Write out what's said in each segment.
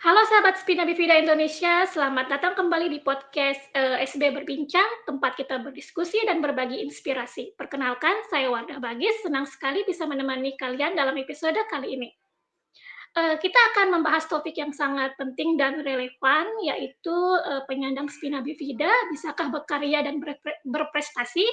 Halo sahabat Spina Bifida Indonesia, selamat datang kembali di podcast SB Berbincang, tempat kita berdiskusi dan berbagi inspirasi. Perkenalkan, saya Wardah Bagis, senang sekali bisa menemani kalian dalam episode kali ini. Kita akan membahas topik yang sangat penting dan relevan, yaitu penyandang Spina Bifida, bisakah berkarya dan berprestasi?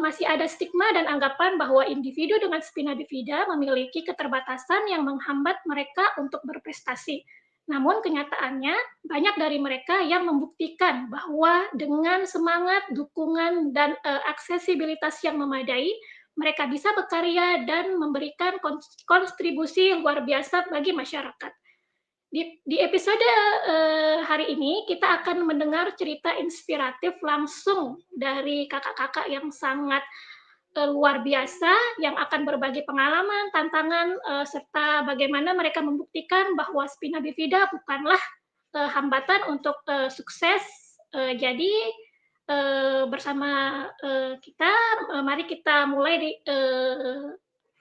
Masih ada stigma dan anggapan bahwa individu dengan spina bifida memiliki keterbatasan yang menghambat mereka untuk berprestasi. Namun kenyataannya, banyak dari mereka yang membuktikan bahwa dengan semangat, dukungan, dan aksesibilitas yang memadai, mereka bisa berkarya dan memberikan kontribusi luar biasa bagi masyarakat. Di episode hari ini kita akan mendengar cerita inspiratif langsung dari kakak-kakak yang sangat luar biasa yang akan berbagi pengalaman, tantangan, serta bagaimana mereka membuktikan bahwa spina bifida bukanlah hambatan untuk sukses. Jadi bersama kita, mari kita mulai di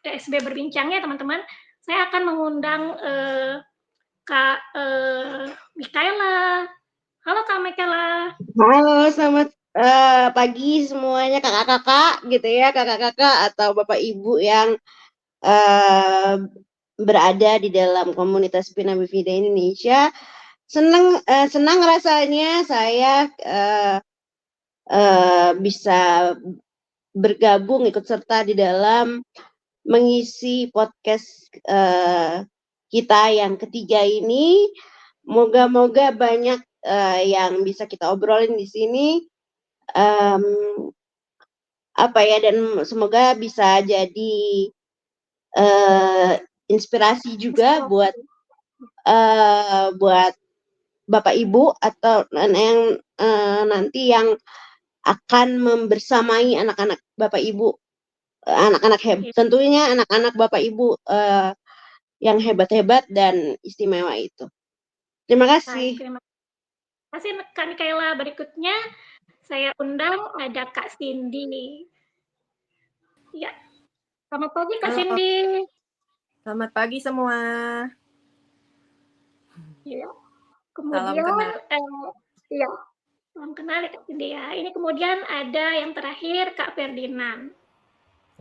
SB berbincangnya teman-teman. Saya akan mengundang Kak Mikaela. Halo Kak Mikaela. Halo, selamat pagi semuanya kakak-kakak gitu ya, kakak-kakak atau bapak ibu yang eh, berada di dalam komunitas Spina Bifida Indonesia. Senang rasanya saya bisa bergabung ikut serta di dalam mengisi podcast kita yang ketiga ini. Moga-moga banyak yang bisa kita obrolin di sini. Dan semoga bisa jadi inspirasi juga buat bapak ibu atau yang nanti yang akan membersamai anak-anak bapak ibu, anak-anak tentunya anak-anak bapak ibu yang hebat-hebat dan istimewa itu. Terima kasih. Terima kasih Kak Mikaela. Berikutnya saya undang ada Kak Cindy. Ya, selamat pagi Kak Cindy. Selamat pagi semua. Ya, kemudian salam kenal Kak Cindy ya. Ini kemudian ada yang terakhir Kak Ferdinand.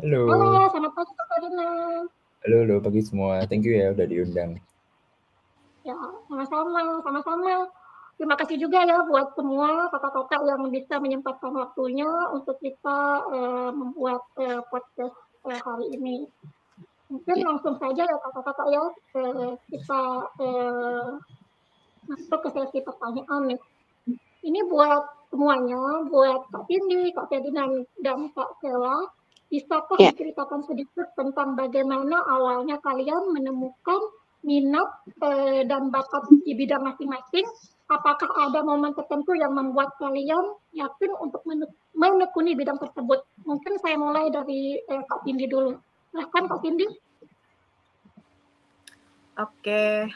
Halo. Halo, selamat pagi Kak Ferdinand. Halo pagi semua. Thank you ya udah diundang. Ya, sama-sama. Terima kasih juga ya buat semua kakak-kakak yang bisa menyempatkan waktunya untuk kita membuat podcast hari ini. Mungkin langsung saja ya kakak-kakak ya, kita masuk ke sesi pertanyaan nih. Ini buat semuanya, buat Kak Cindy, Kak Ferdinand, dan Kak Sela, bisakah diceritakan sedikit tentang bagaimana awalnya kalian menemukan minat dan bakat di bidang masing-masing? Apakah ada momen tertentu yang membuat kalian yakin untuk menekuni bidang tersebut? Mungkin saya mulai dari Kak Cindy dulu. Silahkan Kak Cindy. Oke,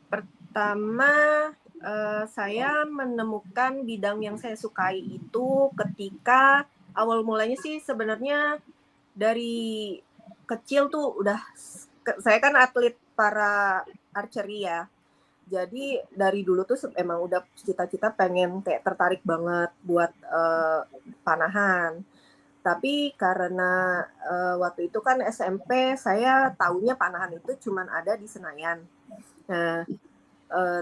pertama saya menemukan bidang yang saya sukai itu ketika awal mulanya sih sebenarnya dari kecil tuh udah, saya kan atlet para archery ya. Jadi dari dulu tuh emang udah cita-cita pengen kayak tertarik banget buat panahan. Tapi karena waktu itu kan SMP saya taunya panahan itu cuman ada di Senayan. Nah,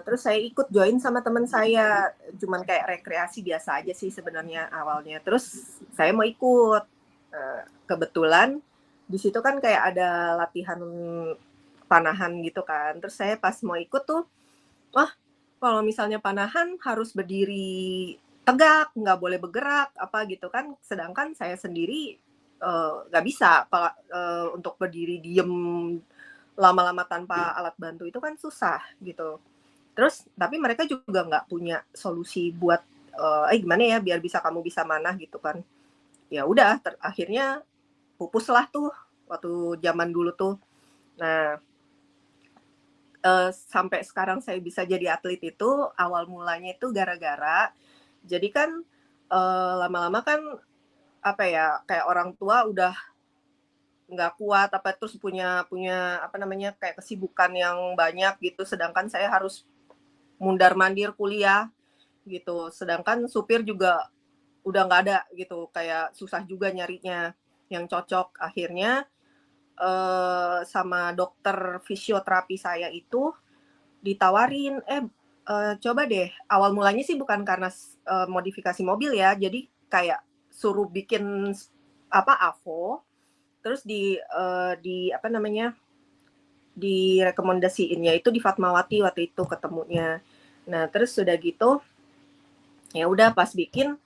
terus saya ikut join sama teman saya, cuman kayak rekreasi biasa aja sih sebenarnya awalnya. Terus saya mau ikut, kebetulan di situ kan kayak ada latihan panahan gitu kan. Terus saya pas mau ikut tuh, wah kalau misalnya panahan harus berdiri tegak, nggak boleh bergerak apa gitu kan, sedangkan saya sendiri nggak bisa untuk berdiri diem lama-lama tanpa alat bantu itu kan susah gitu. Terus tapi mereka juga nggak punya solusi buat gimana ya biar kamu bisa manah gitu kan. Ya udah akhirnya pupus lah tuh waktu zaman dulu tuh. Nah sampai sekarang saya bisa jadi atlet itu awal mulanya itu gara-gara jadi kan lama-lama kan apa ya kayak orang tua udah nggak kuat apa terus punya apa namanya kayak kesibukan yang banyak gitu, sedangkan saya harus mundar-mandir kuliah gitu, sedangkan supir juga udah nggak ada gitu, kayak susah juga nyarinya yang cocok. Akhirnya sama dokter fisioterapi saya itu ditawarin, coba deh, awal mulanya sih bukan karena modifikasi mobil ya, jadi kayak suruh bikin apa AVO, terus di apa namanya, direkomendasiinnya itu di Fatmawati waktu itu ketemunya. Nah terus sudah gitu, ya udah pas bikin,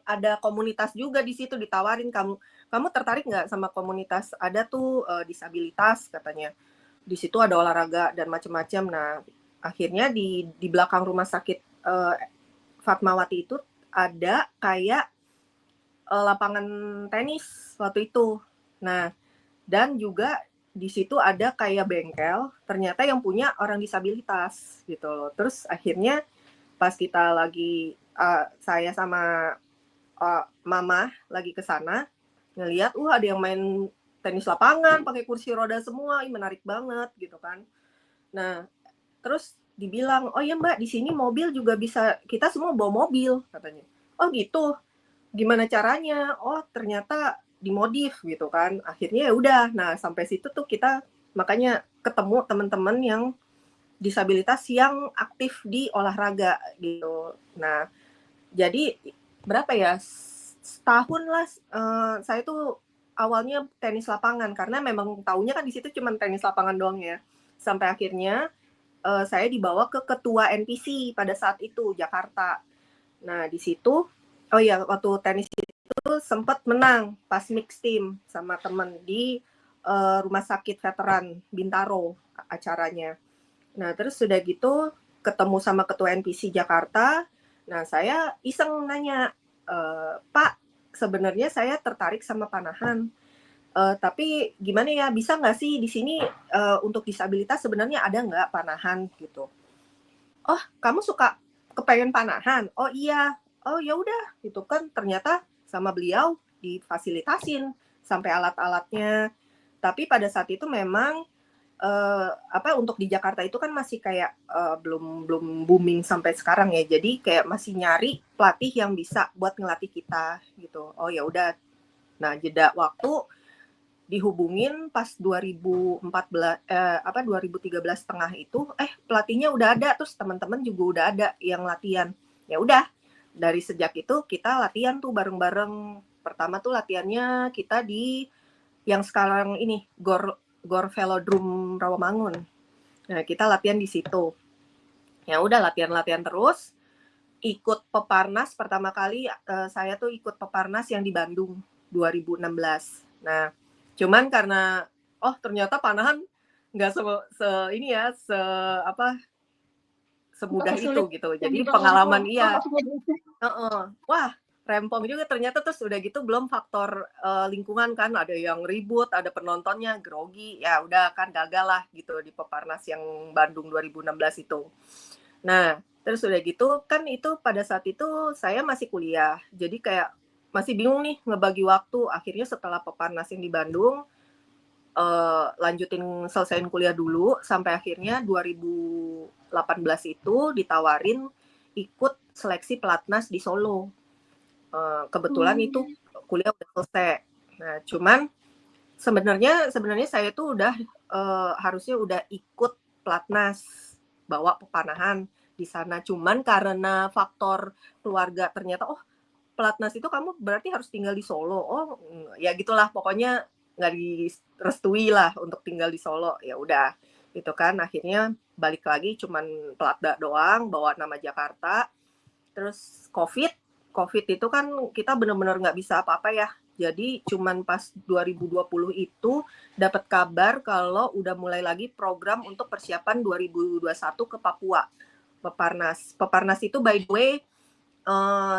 ada komunitas juga di situ ditawarin, kamu tertarik nggak sama komunitas, ada tuh disabilitas katanya. Di situ ada olahraga dan macam-macam. Nah, akhirnya di belakang rumah sakit Fatmawati itu ada kayak lapangan tenis waktu itu. Nah, dan juga di situ ada kayak bengkel, ternyata yang punya orang disabilitas gitu loh. Terus akhirnya pas kita lagi saya sama mama lagi ke sana ngelihat, ada yang main tenis lapangan pakai kursi roda semua, menarik banget gitu kan. Nah, terus dibilang, "Oh ya Mbak, di sini mobil juga bisa, kita semua bawa mobil," katanya. "Oh gitu, gimana caranya?" "Oh ternyata dimodif," gitu kan. Akhirnya ya udah, nah sampai situ tuh kita makanya ketemu teman-teman yang disabilitas yang aktif di olahraga gitu. Nah, jadi berapa ya, setahun lah saya tuh awalnya tenis lapangan, karena memang taunya kan di situ cuma tenis lapangan doang ya. Sampai akhirnya saya dibawa ke ketua NPC pada saat itu Jakarta. Nah di situ, oh ya waktu tenis itu sempat menang pas mix team sama temen di rumah sakit veteran Bintaro acaranya. Nah terus sudah gitu ketemu sama ketua NPC Jakarta. Nah saya iseng nanya, Pak sebenarnya saya tertarik sama panahan. Tapi gimana ya, bisa nggak sih di sini untuk disabilitas sebenarnya ada nggak panahan gitu? Oh, kamu suka kepengen panahan? Oh iya, oh ya udah, gitu kan ternyata sama beliau difasilitasin sampai alat-alatnya. Tapi pada saat itu memang apa untuk di Jakarta itu kan masih kayak belum belum booming sampai sekarang ya. Jadi kayak masih nyari pelatih yang bisa buat ngelatih kita gitu. Oh ya udah. Nah, jeda waktu dihubungin pas 2014 2013 tengah itu pelatihnya udah ada, terus teman-teman juga udah ada yang latihan. Ya udah, dari sejak itu kita latihan tuh bareng-bareng. Pertama tuh latihannya kita di yang sekarang ini Gor Velodrome Rawamangun. Nah, kita latihan di situ. Ya udah latihan-latihan terus. Ikut Peparnas pertama kali saya tuh ikut Peparnas yang di Bandung 2016. Nah, cuman karena ternyata panahan nggak ini ya semudah itu gitu. Jadi pengalaman iya. Wah, rempong juga ternyata, terus udah gitu belum faktor lingkungan kan, ada yang ribut, ada penontonnya grogi, ya udah kan gagal lah gitu di Peparnas yang Bandung 2016 itu. Nah, terus udah gitu kan itu pada saat itu saya masih kuliah, jadi kayak masih bingung nih ngebagi waktu. Akhirnya setelah Peparnas yang di Bandung, lanjutin selesaiin kuliah dulu sampai akhirnya 2018 itu ditawarin ikut seleksi pelatnas di Solo. Kebetulan itu kuliah udah selesai. Nah, cuman sebenarnya saya tuh udah harusnya udah ikut pelatnas bawa pepanahan di sana. Cuman karena faktor keluarga ternyata pelatnas itu kamu berarti harus tinggal di Solo. Oh, ya gitulah pokoknya nggak direstui lah untuk tinggal di Solo. Ya udah, gitu kan. Akhirnya balik lagi cuman pelatda doang, bawa nama Jakarta. Terus COVID itu kan kita benar-benar nggak bisa apa-apa ya. Jadi cuman pas 2020 itu dapat kabar kalau udah mulai lagi program untuk persiapan 2021 ke Papua. Peparnas itu by the way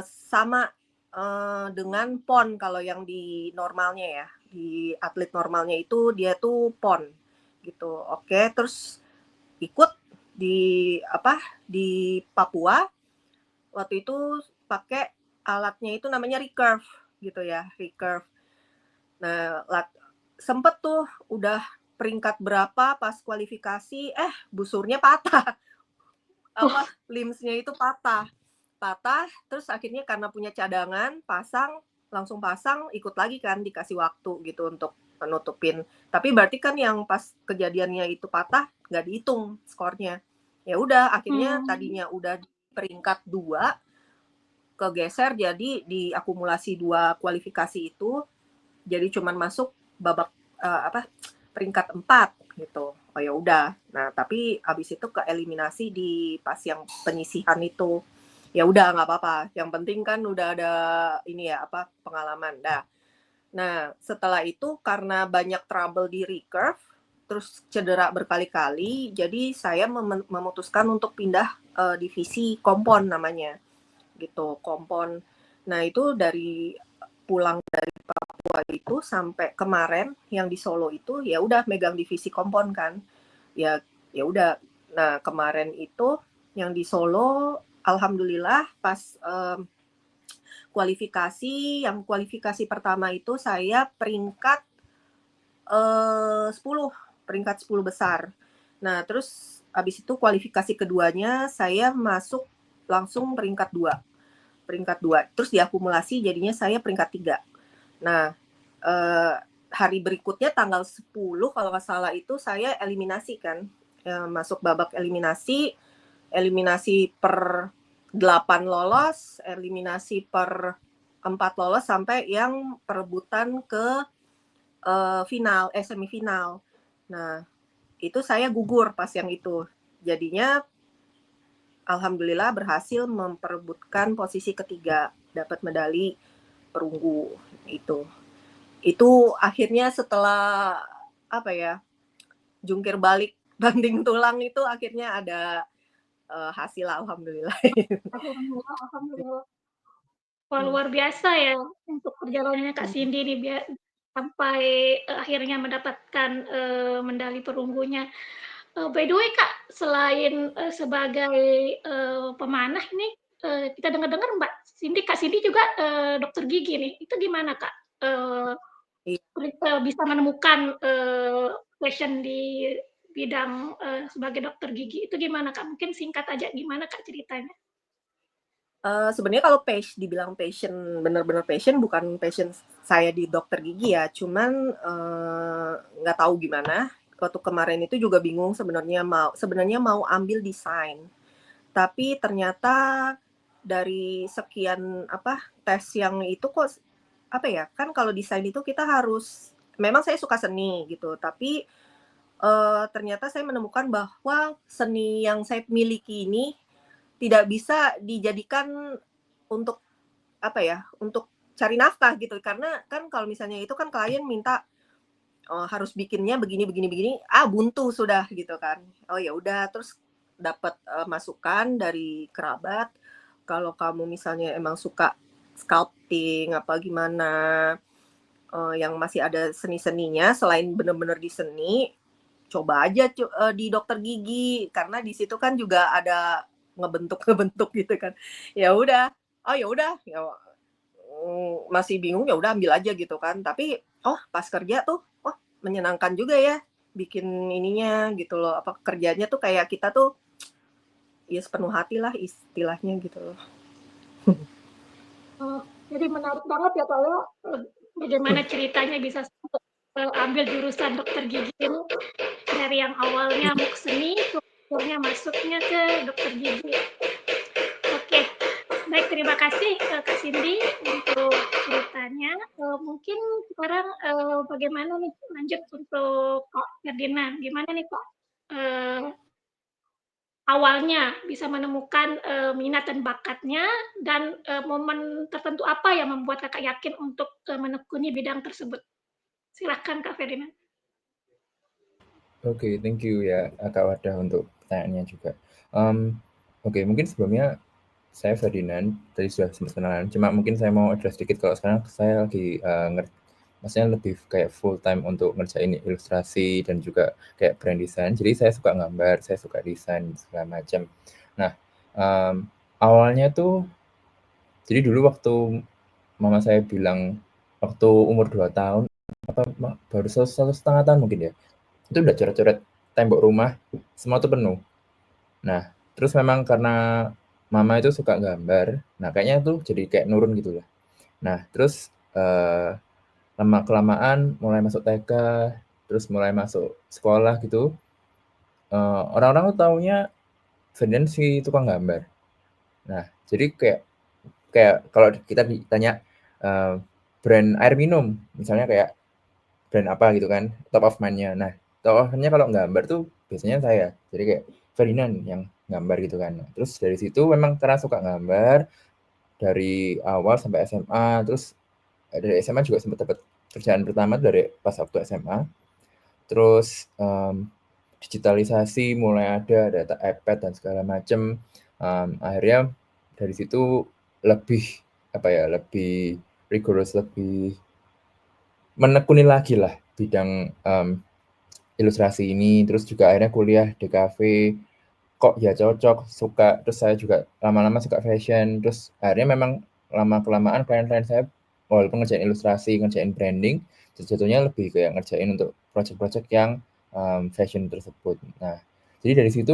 sama dengan PON kalau yang di normalnya ya. Di atlet normalnya itu dia tuh PON gitu. Oke, terus ikut di Papua. Waktu itu pakai alatnya itu namanya recurve gitu ya, recurve. Nah, sempet tuh udah peringkat berapa pas kualifikasi, busurnya patah. Limbs-nya itu patah, terus akhirnya karena punya cadangan, langsung pasang, ikut lagi kan dikasih waktu gitu untuk menutupin. Tapi berarti kan yang pas kejadiannya itu patah, nggak dihitung skornya. Ya udah, akhirnya tadinya udah di peringkat 2, kegeser jadi diakumulasi 2 kualifikasi itu, jadi cuman masuk babak peringkat 4 gitu. Oh ya udah. Nah, tapi habis itu keeliminasi di pas yang penyisihan itu. Ya udah nggak apa-apa. Yang penting kan udah ada ini ya pengalaman. Nah, setelah itu karena banyak trouble di recurve, terus cedera berkali-kali, jadi saya memutuskan untuk pindah divisi kompon namanya. Gitu, kompon. Nah, itu dari pulang dari Papua itu sampai kemarin yang di Solo itu ya udah megang divisi kompon kan. Ya udah. Nah, kemarin itu yang di Solo alhamdulillah pas kualifikasi pertama itu saya peringkat 10 besar. Nah, terus habis itu kualifikasi keduanya saya masuk langsung peringkat 2. Terus diakumulasi jadinya saya peringkat 3. Nah, hari berikutnya tanggal 10 kalau nggak salah itu saya eliminasi kan. Masuk babak eliminasi per 8 lolos, eliminasi per 4 lolos sampai yang perebutan ke semifinal. Nah, itu saya gugur pas yang itu. Jadinya alhamdulillah berhasil memperebutkan posisi ketiga, dapat medali perunggu itu. Itu akhirnya setelah jungkir balik banting tulang itu akhirnya ada hasil alhamdulillah. Alhamdulillah. Wah, luar biasa ya untuk perjalanannya Kak Cindy nih sampai akhirnya mendapatkan medali perunggunya. By the way Kak, selain sebagai pemanah ini, kita dengar-dengar Kak Cindy juga dokter gigi nih. Itu gimana Kak? Bisa menemukan passion di bidang sebagai dokter gigi itu gimana Kak? Mungkin singkat aja gimana Kak ceritanya? Sebenarnya kalau dibilang passion, benar-benar passion, bukan passion saya di dokter gigi ya, cuman nggak tahu gimana. Waktu kemarin itu juga bingung sebenarnya mau ambil desain, tapi ternyata dari sekian tes yang itu kok kan kalau desain itu kita harus, memang saya suka seni gitu, tapi ternyata saya menemukan bahwa seni yang saya miliki ini tidak bisa dijadikan untuk untuk cari nafkah gitu. Karena kan kalau misalnya itu kan klien minta harus bikinnya begini, buntu sudah gitu kan. Oh ya udah, terus dapat masukan dari kerabat, kalau kamu misalnya emang suka sculpting apa gimana, yang masih ada seni-seninya selain benar-benar di seni, coba aja di dokter gigi, karena di situ kan juga ada ngebentuk gitu kan. Ya udah, masih bingung, ya udah ambil aja gitu kan. Tapi pas kerja tuh menyenangkan juga ya bikin ininya gitu loh. Kerjanya tuh kayak kita tuh ya sepenuh hati lah istilahnya gitu loh. Jadi menarik banget ya Pak ya, bagaimana ceritanya bisa ambil jurusan dokter gigi ini dari yang awalnya mau ke seni, akhirnya masuknya ke dokter gigi. Oke, baik, terima kasih Kak Cindy untuk ceritanya. Mungkin sekarang bagaimana nih lanjut untuk Kak Ferdinand, gimana nih Kak awalnya bisa menemukan minat dan bakatnya, dan momen tertentu apa yang membuat Kakak yakin untuk menekuni bidang tersebut? Silakan Kak Ferdinand. Oke, thank you ya Kak Wardah untuk pertanyaannya juga. Oke, mungkin sebelumnya saya Ferdinand, tadi sudah sempat kenalan, cuma mungkin saya mau address sedikit kalau sekarang saya lagi maksudnya lebih kayak full time untuk ngerjain ilustrasi dan juga kayak brand design. Jadi saya suka gambar, saya suka desain segala macam. Nah, awalnya tuh, jadi dulu waktu mama saya bilang waktu umur 2 tahun baru 1,5 tahun mungkin ya, itu udah coret-coret tembok rumah, semua tuh penuh. Nah, terus memang karena mama itu suka gambar, nah kayaknya tuh jadi kayak nurun gitu lah. Nah, terus lama-kelamaan mulai masuk TK, terus mulai masuk sekolah gitu, orang-orang tuh taunya Ferdinand si tukang gambar. Nah, jadi kayak kayak kalau kita ditanya brand air minum, misalnya kayak brand apa gitu kan, top of mind-nya. Nah, top of mind-nya kalau gambar tuh biasanya saya. Jadi kayak Ferdinand yang gambar gitu kan. Nah, terus dari situ memang karena suka gambar dari awal sampai SMA, terus dari SMA juga sempat dapat kerjaan pertama dari pas waktu SMA. Terus digitalisasi mulai ada data iPad dan segala macam. Akhirnya dari situ lebih apa ya, lebih rigorous, lebih menekuni lagi lah bidang ilustrasi ini. Terus juga akhirnya kuliah DKV, kok ya cocok, suka. Terus saya juga lama-lama suka fashion. Terus akhirnya memang lama-kelamaan klien-klien saya walaupun ngerjain ilustrasi, ngerjain branding, jatuhnya lebih kayak ngerjain untuk project-project yang fashion tersebut. Nah, jadi dari situ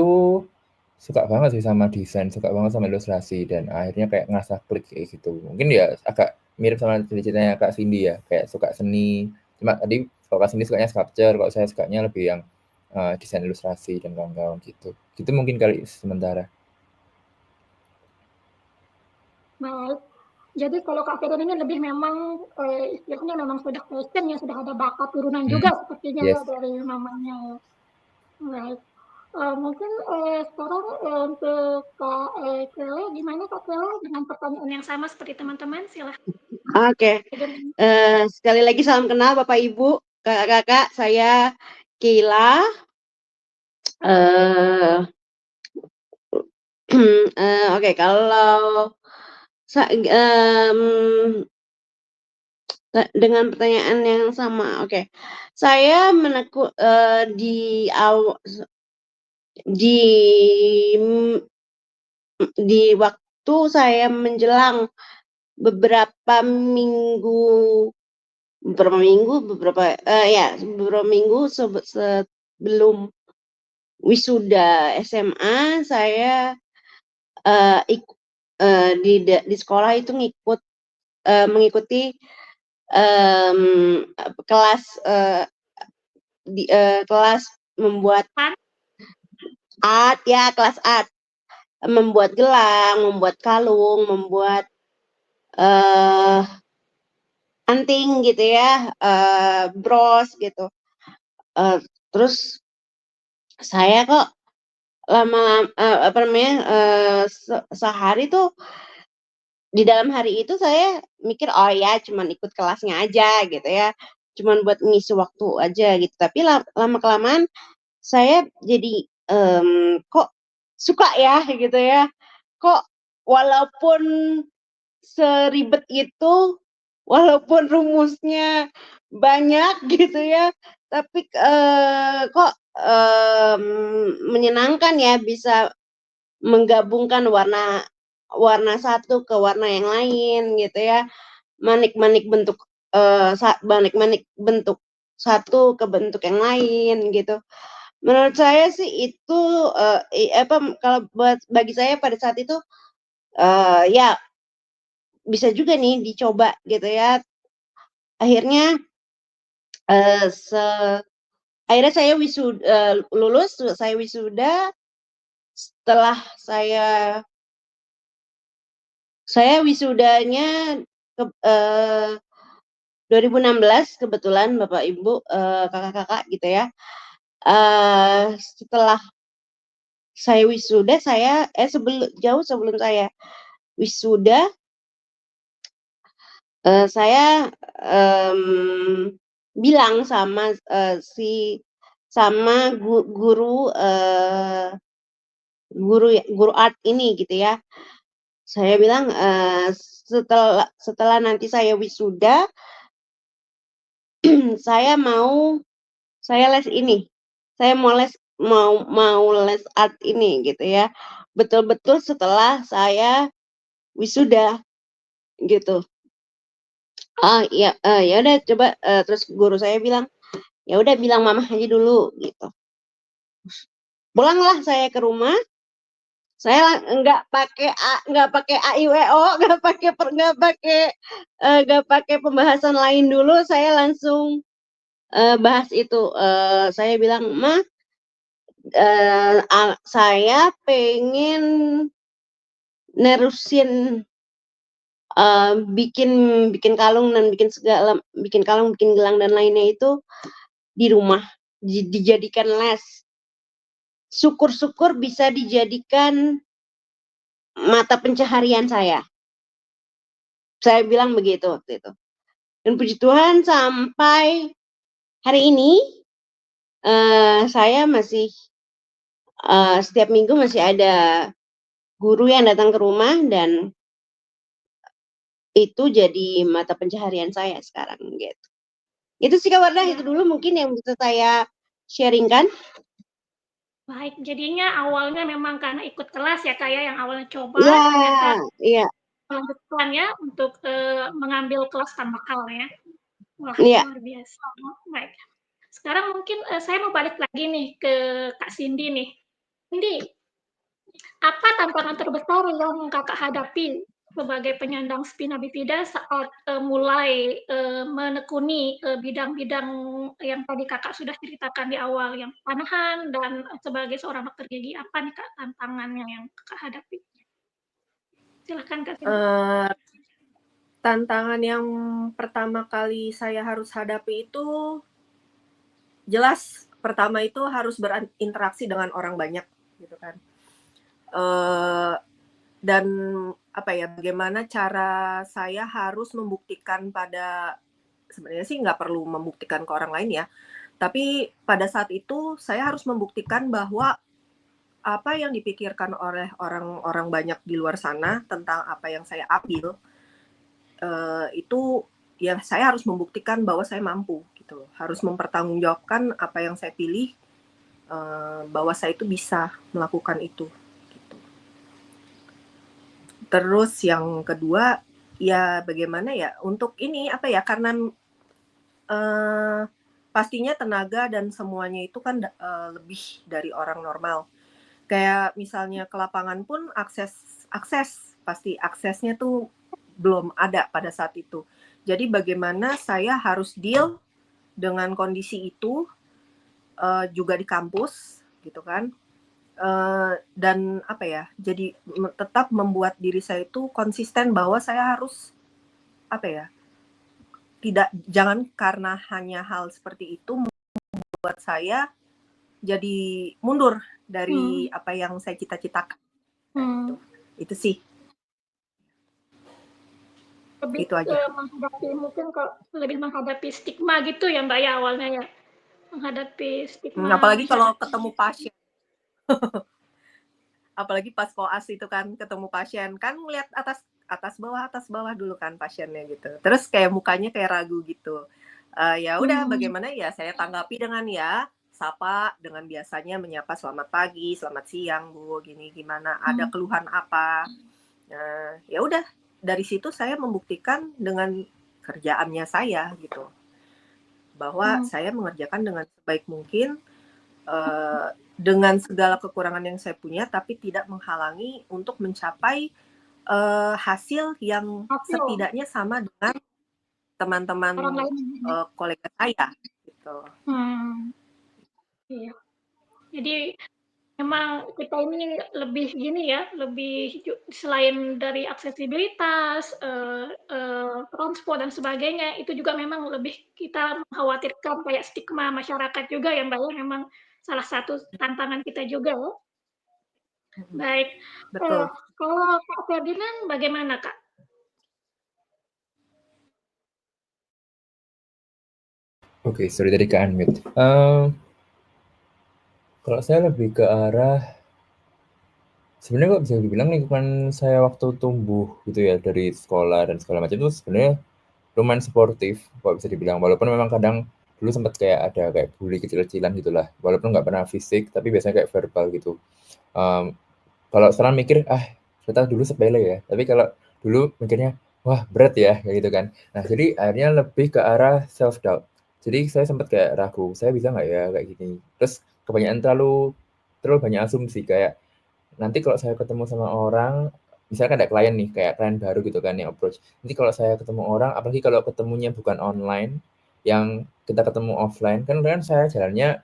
suka banget sih sama desain, suka banget sama ilustrasi, dan akhirnya kayak ngerasa klik kayak gitu. Mungkin ya agak mirip sama ceritanya Kak Cindy ya, kayak suka seni. Cuma tadi kalau Kak Cindy sukanya sculpture, kalau saya sukanya lebih yang desain ilustrasi dan kawan-kawan gitu. Gitu mungkin kali sementara. Baik. Jadi kalau Kak Firdan ini lebih memang istilahnya memang sudah passion ya, sudah ada bakat turunan Hmm, juga sepertinya ya yes. dari mamanya ya. Baik. Mungkin sekarang untuk Kak Kele, gimana Kak Kele dengan pertanyaan yang sama seperti teman-teman? Silahkan. Oke. Sekali lagi salam kenal Bapak Ibu, kakak-kakak. Saya Kila. Oke, kalau dengan pertanyaan yang sama, oke. Saya di waktu saya menjelang beberapa minggu sebelum wisuda SMA, saya di sekolah itu mengikuti kelas kelas membuat art ya, kelas art, membuat gelang, membuat kalung, membuat anting gitu ya, bros gitu. Terus saya kok sehari tuh di dalam hari itu saya mikir, oh ya cuman ikut kelasnya aja gitu ya, cuman buat ngisi waktu aja gitu. Tapi lama-kelamaan saya jadi kok suka ya gitu ya, kok walaupun seribet itu, walaupun rumusnya banyak gitu ya, tapi kok menyenangkan ya bisa menggabungkan warna satu ke warna yang lain gitu ya, manik-manik bentuk satu ke bentuk yang lain gitu. Menurut saya sih itu kalau bagi saya pada saat itu ya bisa juga nih dicoba gitu ya. Akhirnya saya lulus, saya wisuda. Setelah saya wisudanya 2016 kebetulan Bapak Ibu, kakak-kakak gitu ya. Setelah saya wisuda, jauh sebelum saya wisuda, saya bilang sama guru art ini gitu ya. Saya bilang setelah nanti saya wisuda, saya les ini. Saya mau les art ini gitu ya. Betul-betul setelah saya wisuda gitu. Ya udah coba, terus guru saya bilang, "Ya udah bilang mama aja dulu," gitu. Pulanglah saya ke rumah, saya nggak pakai AIWO, nggak pakai pembahasan lain dulu, saya langsung, bahas itu, saya bilang, "Ma, saya pengen nerusin, bikin bikin kalung dan bikin kalung, bikin gelang dan lainnya itu di rumah, dijadikan les. Syukur-syukur bisa dijadikan mata pencaharian saya." Saya bilang begitu waktu itu. Dan puji Tuhan sampai hari ini, saya masih, setiap minggu masih ada guru yang datang ke rumah dan itu jadi mata pencaharian saya sekarang, gitu. Itu sih Kak Wardah, Ya. itu dulu mungkin yang bisa saya sharing-kan. Baik, jadinya awalnya memang karena ikut kelas ya Kak ya, yang awalnya coba, Iya, ternyata iya, melanjutkan ya untuk mengambil kelas tambakal ya. Wah, iya. luar biasa. Baik. Sekarang mungkin saya mau balik lagi nih ke Kak Cindy nih. Cindy, apa tantangan terbesar yang Kakak hadapi sebagai penyandang spina bifida saat mulai menekuni bidang-bidang yang tadi Kakak sudah ceritakan di awal, yang panahan dan sebagai seorang dokter gigi, apa nih Kak tantangannya yang Kakak hadapi? Silahkan Kak Cindy. Tantangan yang pertama kali saya harus hadapi itu jelas pertama itu harus berinteraksi dengan orang banyak gitu kan. Dan apa ya, bagaimana cara saya harus membuktikan pada, sebenarnya sih nggak perlu membuktikan ke orang lain ya, tapi pada saat itu saya harus membuktikan bahwa apa yang dipikirkan oleh orang-orang banyak di luar sana tentang apa yang saya ambil, itu ya saya harus membuktikan bahwa saya mampu gitu, harus mempertanggungjawabkan apa yang saya pilih, bahwa saya itu bisa melakukan itu gitu. Terus yang kedua, ya bagaimana ya untuk ini apa ya, karena pastinya tenaga dan semuanya itu kan lebih dari orang normal. Kayak misalnya ke lapangan pun akses pasti aksesnya tuh belum ada pada saat itu. Jadi bagaimana saya harus deal dengan kondisi itu, juga di kampus gitu kan. Dan apa ya, jadi tetap membuat diri saya itu konsisten bahwa saya harus apa ya, jangan karena hanya hal seperti itu membuat saya jadi mundur dari apa yang saya cita-citakan. Gitu. Itu sih. Lebih Itu aja. menghadapi mungkin lebih menghadapi stigma gitu ya Mbak ya awalnya ya, menghadapi stigma Apalagi kalau masyarakat. ketemu pasien. Apalagi pas koas itu kan ketemu pasien kan ngeliat atas bawah dulu kan pasiennya gitu. Terus kayak mukanya kayak ragu gitu. Ya udah bagaimana ya saya tanggapi dengan ya sapa dengan biasanya menyapa selamat pagi, selamat siang Bu, gini gimana, ada keluhan apa. Nah, ya udah dari situ saya membuktikan dengan kerjaannya saya gitu. Bahwa saya mengerjakan dengan sebaik mungkin, dengan segala kekurangan yang saya punya, tapi tidak menghalangi untuk mencapai hasil yang setidaknya sama dengan teman-teman kolega saya gitu. Iya. Jadi memang kita ini lebih gini ya, lebih selain dari aksesibilitas, transport dan sebagainya, itu juga memang lebih kita mengkhawatirkan kayak stigma masyarakat juga ya Mbak ya, memang salah satu tantangan kita juga ya. Baik, Betul. kalau Kak Ferdinand bagaimana Kak? Oke, sorry tadi ke unmute. Kalau saya lebih ke arah sebenarnya kok bisa dibilang lingkungan saya waktu tumbuh gitu ya dari sekolah dan segala macam itu sebenarnya lumayan sportif kok bisa dibilang, walaupun memang kadang dulu sempat kayak ada kayak bully kecil-kecilan gitulah, walaupun nggak pernah fisik tapi biasanya kayak verbal gitu. Kalau sekarang mikir ternyata dulu sepele ya, tapi kalau dulu mikirnya wah berat ya kayak gitu kan. Nah jadi akhirnya lebih ke arah self doubt. Jadi saya sempat kayak ragu, saya bisa nggak ya kayak gini. Terus kebanyakan terlalu terlalu banyak asumsi kayak nanti kalau saya ketemu sama orang, misalkan ada klien nih, kayak klien baru gitu kan yang approach. Nanti kalau saya ketemu orang, apalagi kalau ketemunya bukan online, yang kita ketemu offline, kan saya jalannya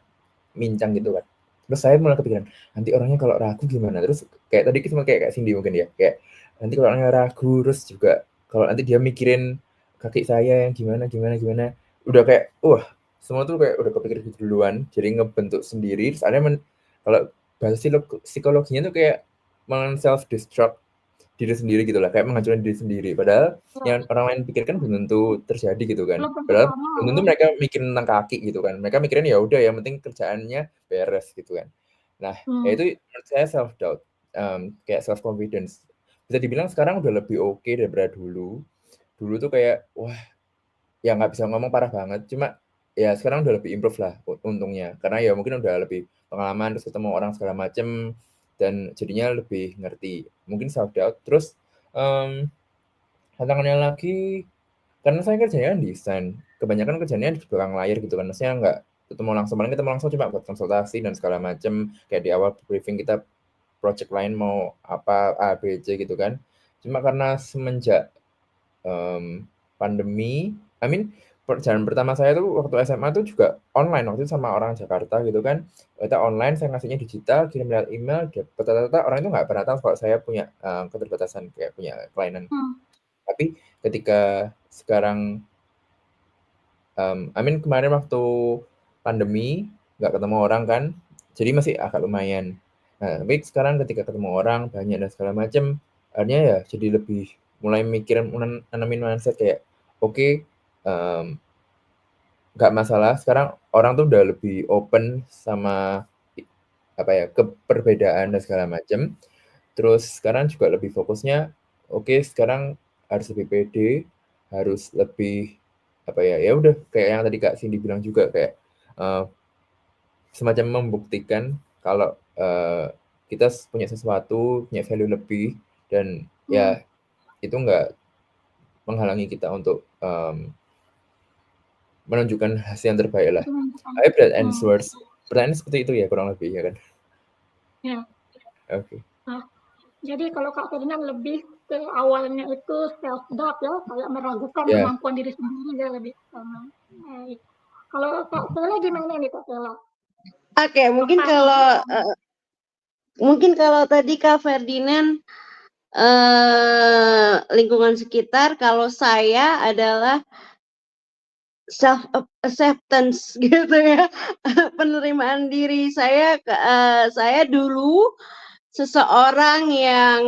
mincang gitu kan. Terus saya mulai kepikiran, nanti orangnya kalau ragu gimana? Terus kayak tadi sama kayak Cindy mungkin ya, kayak nanti kalau orangnya ragu, terus juga kalau nanti dia mikirin kaki saya yang gimana, gimana, gimana, udah kayak, wah, semua tuh kayak udah kepikir gitu duluan, jadi ngebentuk sendiri, terus ada kalau bahasa psikologinya tuh kayak self destruct diri sendiri gitu lah, kayak menghancurkan diri sendiri. Padahal Ya, yang orang lain pikirkan belum tentu terjadi gitu kan. belum tentu Padahal sama belum ya. tentu mereka mikirin tentang kaki gitu kan. Mereka mikirin ya udah yang penting kerjaannya beres gitu kan. Nah, ya Hmm. itu menurut saya self doubt, kayak self confidence. Bisa dibilang sekarang udah lebih oke daripada dulu. Dulu tuh kayak wah, ya nggak bisa ngomong parah banget, cuma ya sekarang udah lebih improve lah untungnya. Karena ya mungkin udah lebih pengalaman, terus ketemu orang segala macem, dan jadinya lebih ngerti. Mungkin self doubt. Terus tantangannya lagi, karena saya kerjanya kan desain, kebanyakan kerjanya di belakang layar gitu kan, maksudnya nggak ketemu langsung, paling ketemu langsung cuma buat konsultasi dan segala macem, kayak di awal briefing kita project lain mau apa A, B, C gitu kan. Cuma karena semenjak pandemi, I mean perjalanan pertama saya tuh waktu SMA tuh juga online, waktu itu sama orang Jakarta gitu kan. Kita online, saya ngasihnya digital, kirim lewat email, dapat rata-rata orang itu nggak pernah tahu kalau saya punya keterbatasan kayak punya kelainan. Hmm. Tapi ketika sekarang, I mean kemarin waktu pandemi nggak ketemu orang kan, jadi masih agak lumayan. Nah, tapi sekarang ketika ketemu orang banyak dan segala macam, akhirnya ya jadi lebih mulai mikir, nanamin mindset kayak, oke, nggak masalah. Sekarang orang tuh udah lebih open sama apa ya, keperbedaan dan segala macam. Terus sekarang juga lebih fokusnya, oke sekarang harus lebih pede, harus lebih apa ya, ya udah kayak yang tadi Kak Cindy bilang juga kayak eh, semacam membuktikan kalau kita punya sesuatu, punya value lebih, dan Hmm. ya itu nggak menghalangi kita untuk menunjukkan hasil yang terbaik lah. Itu menentukan. I hope that Hmm. answers. Pertanyaan seperti itu ya kurang lebih ya kan. Ya. Oke. Nah, jadi kalau Kak Ferdinand lebih ke awalnya itu self doubt ya, kayak meragukan Ya. kemampuan diri sendiri ya lebih sama. Baik. Kalau Kak Sela gimana nih Kak Sela? Oke, mungkin Lepas kalau dari mungkin kalau tadi Kak Ferdinand lingkungan sekitar, kalau saya adalah self acceptance gitu ya. Penerimaan diri saya saya dulu seseorang yang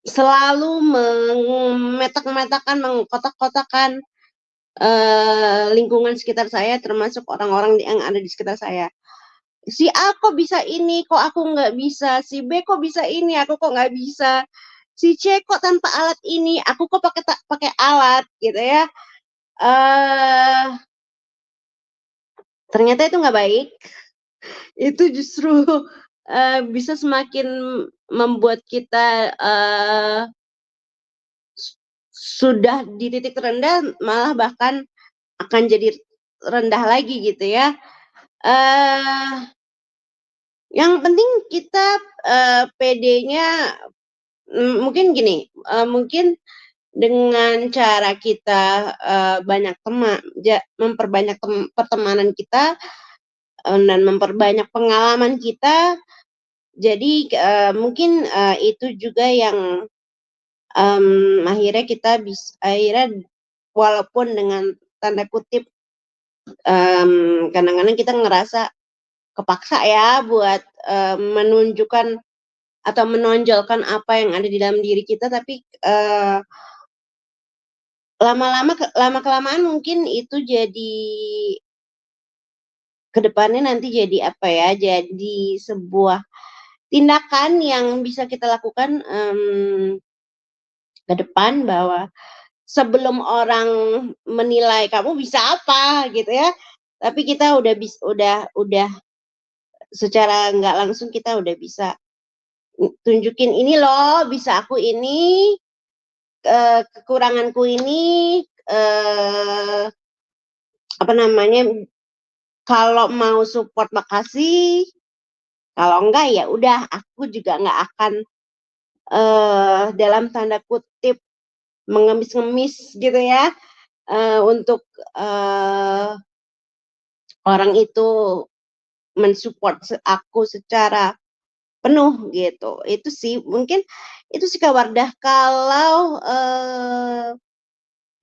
selalu memetak-metakan, mengkotak-kotakan lingkungan sekitar saya, termasuk orang-orang yang ada di sekitar saya. Si A kok bisa ini, kok aku nggak bisa. Si B kok bisa ini, aku kok nggak bisa. Si C kok tanpa alat ini, aku kok pakai alat gitu ya. Ternyata itu nggak baik. Itu justru bisa semakin membuat kita sudah di titik terendah, malah bahkan akan jadi rendah lagi gitu ya. Yang penting kita pedenya mungkin gini, mungkin dengan cara kita banyak memperbanyak pertemanan kita dan memperbanyak pengalaman kita, jadi mungkin itu juga yang akhirnya kita akhirnya walaupun dengan tanda kutip kadang-kadang kita ngerasa kepaksa ya buat menunjukkan atau menonjolkan apa yang ada di dalam diri kita, tapi lama-kelamaan mungkin itu jadi kedepannya nanti jadi apa ya, jadi sebuah tindakan yang bisa kita lakukan ke depan, bahwa sebelum orang menilai kamu bisa apa gitu ya, tapi kita udah secara nggak langsung kita udah bisa tunjukin ini loh, bisa aku ini, kekuranganku ini, apa namanya, kalau mau support makasih, kalau enggak ya udah aku juga nggak akan dalam tanda kutip mengemis-ngemis gitu ya, untuk orang itu mensupport aku secara penuh gitu. Itu sih mungkin itu sih Kak Wardah. Kalau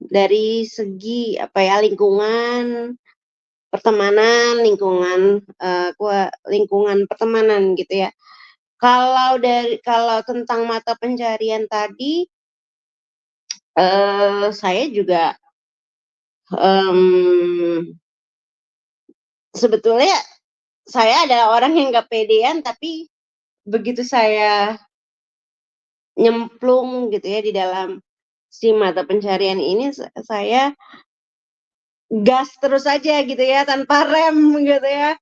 dari segi apa ya, lingkungan pertemanan, lingkungan pertemanan gitu ya. Kalau tentang mata pencarian tadi, saya juga, sebetulnya saya adalah orang yang nggak pedean, tapi begitu saya nyemplung gitu ya di dalam si mata pencarian ini, saya gas terus aja gitu ya, tanpa rem gitu ya.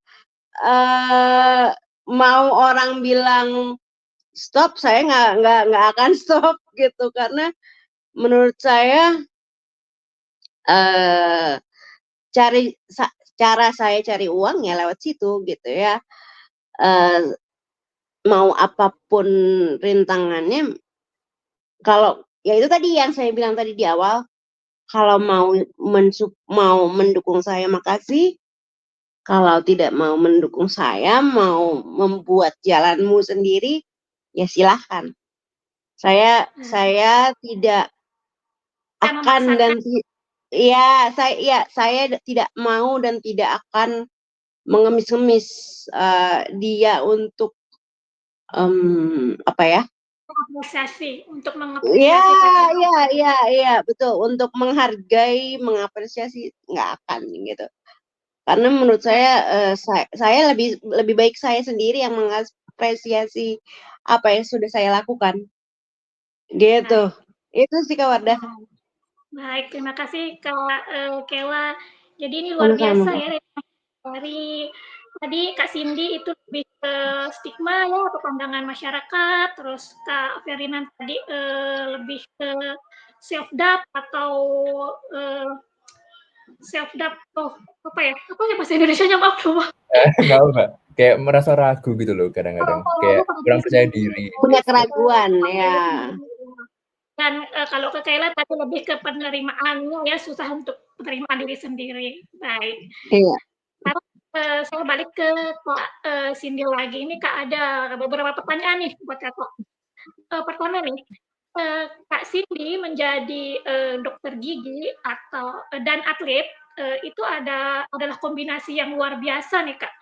Mau orang bilang stop, saya nggak akan stop gitu, karena menurut saya, eee, cara saya cari uang ya lewat situ gitu ya. Eee, Mau apapun rintangannya, kalau ya itu tadi yang saya bilang tadi di awal, kalau mau mendukung saya makasih, kalau tidak mau mendukung saya, mau membuat jalanmu sendiri, ya silahkan. Saya tidak Saya akan memaksakan. saya tidak mau dan tidak akan mengemis-ngemis, dia untuk, apa ya, Untuk iya mengapresiasi Kakak. iya iya iya, betul, untuk menghargai, mengapresiasi, nggak akan gitu. Karena menurut saya, saya lebih lebih baik saya sendiri yang mengapresiasi apa yang sudah saya lakukan, gitu. Baik. Itu sih Kak Wardah. Baik, terima kasih Kak, Kela. Jadi ini luar Sama-sama. biasa ya, dari tadi Kak Cindy itu lebih ke stigma ya atau pandangan masyarakat, terus Kak Ferdinand tadi, lebih ke self doubt atau, eee, self doubt apa ya bahasa Indonesianya, maaf lupa. Nggak apa, Mbak, kayak merasa ragu gitu loh kadang-kadang, Ragu kayak pada kurang diri percaya sendiri, diri Punya gitu. keraguan, ya. dan, kalau ke Kayla tadi lebih ke penerimaannya ya, susah untuk penerimaan diri sendiri. Baik. Iya. Sekarang, saya balik ke Kak, Cindy lagi. Ini Kak ada beberapa pertanyaan nih buat Kakak. Pertama nih, Kak Cindy menjadi, dokter gigi dan atlet, itu adalah kombinasi yang luar biasa nih, Kak.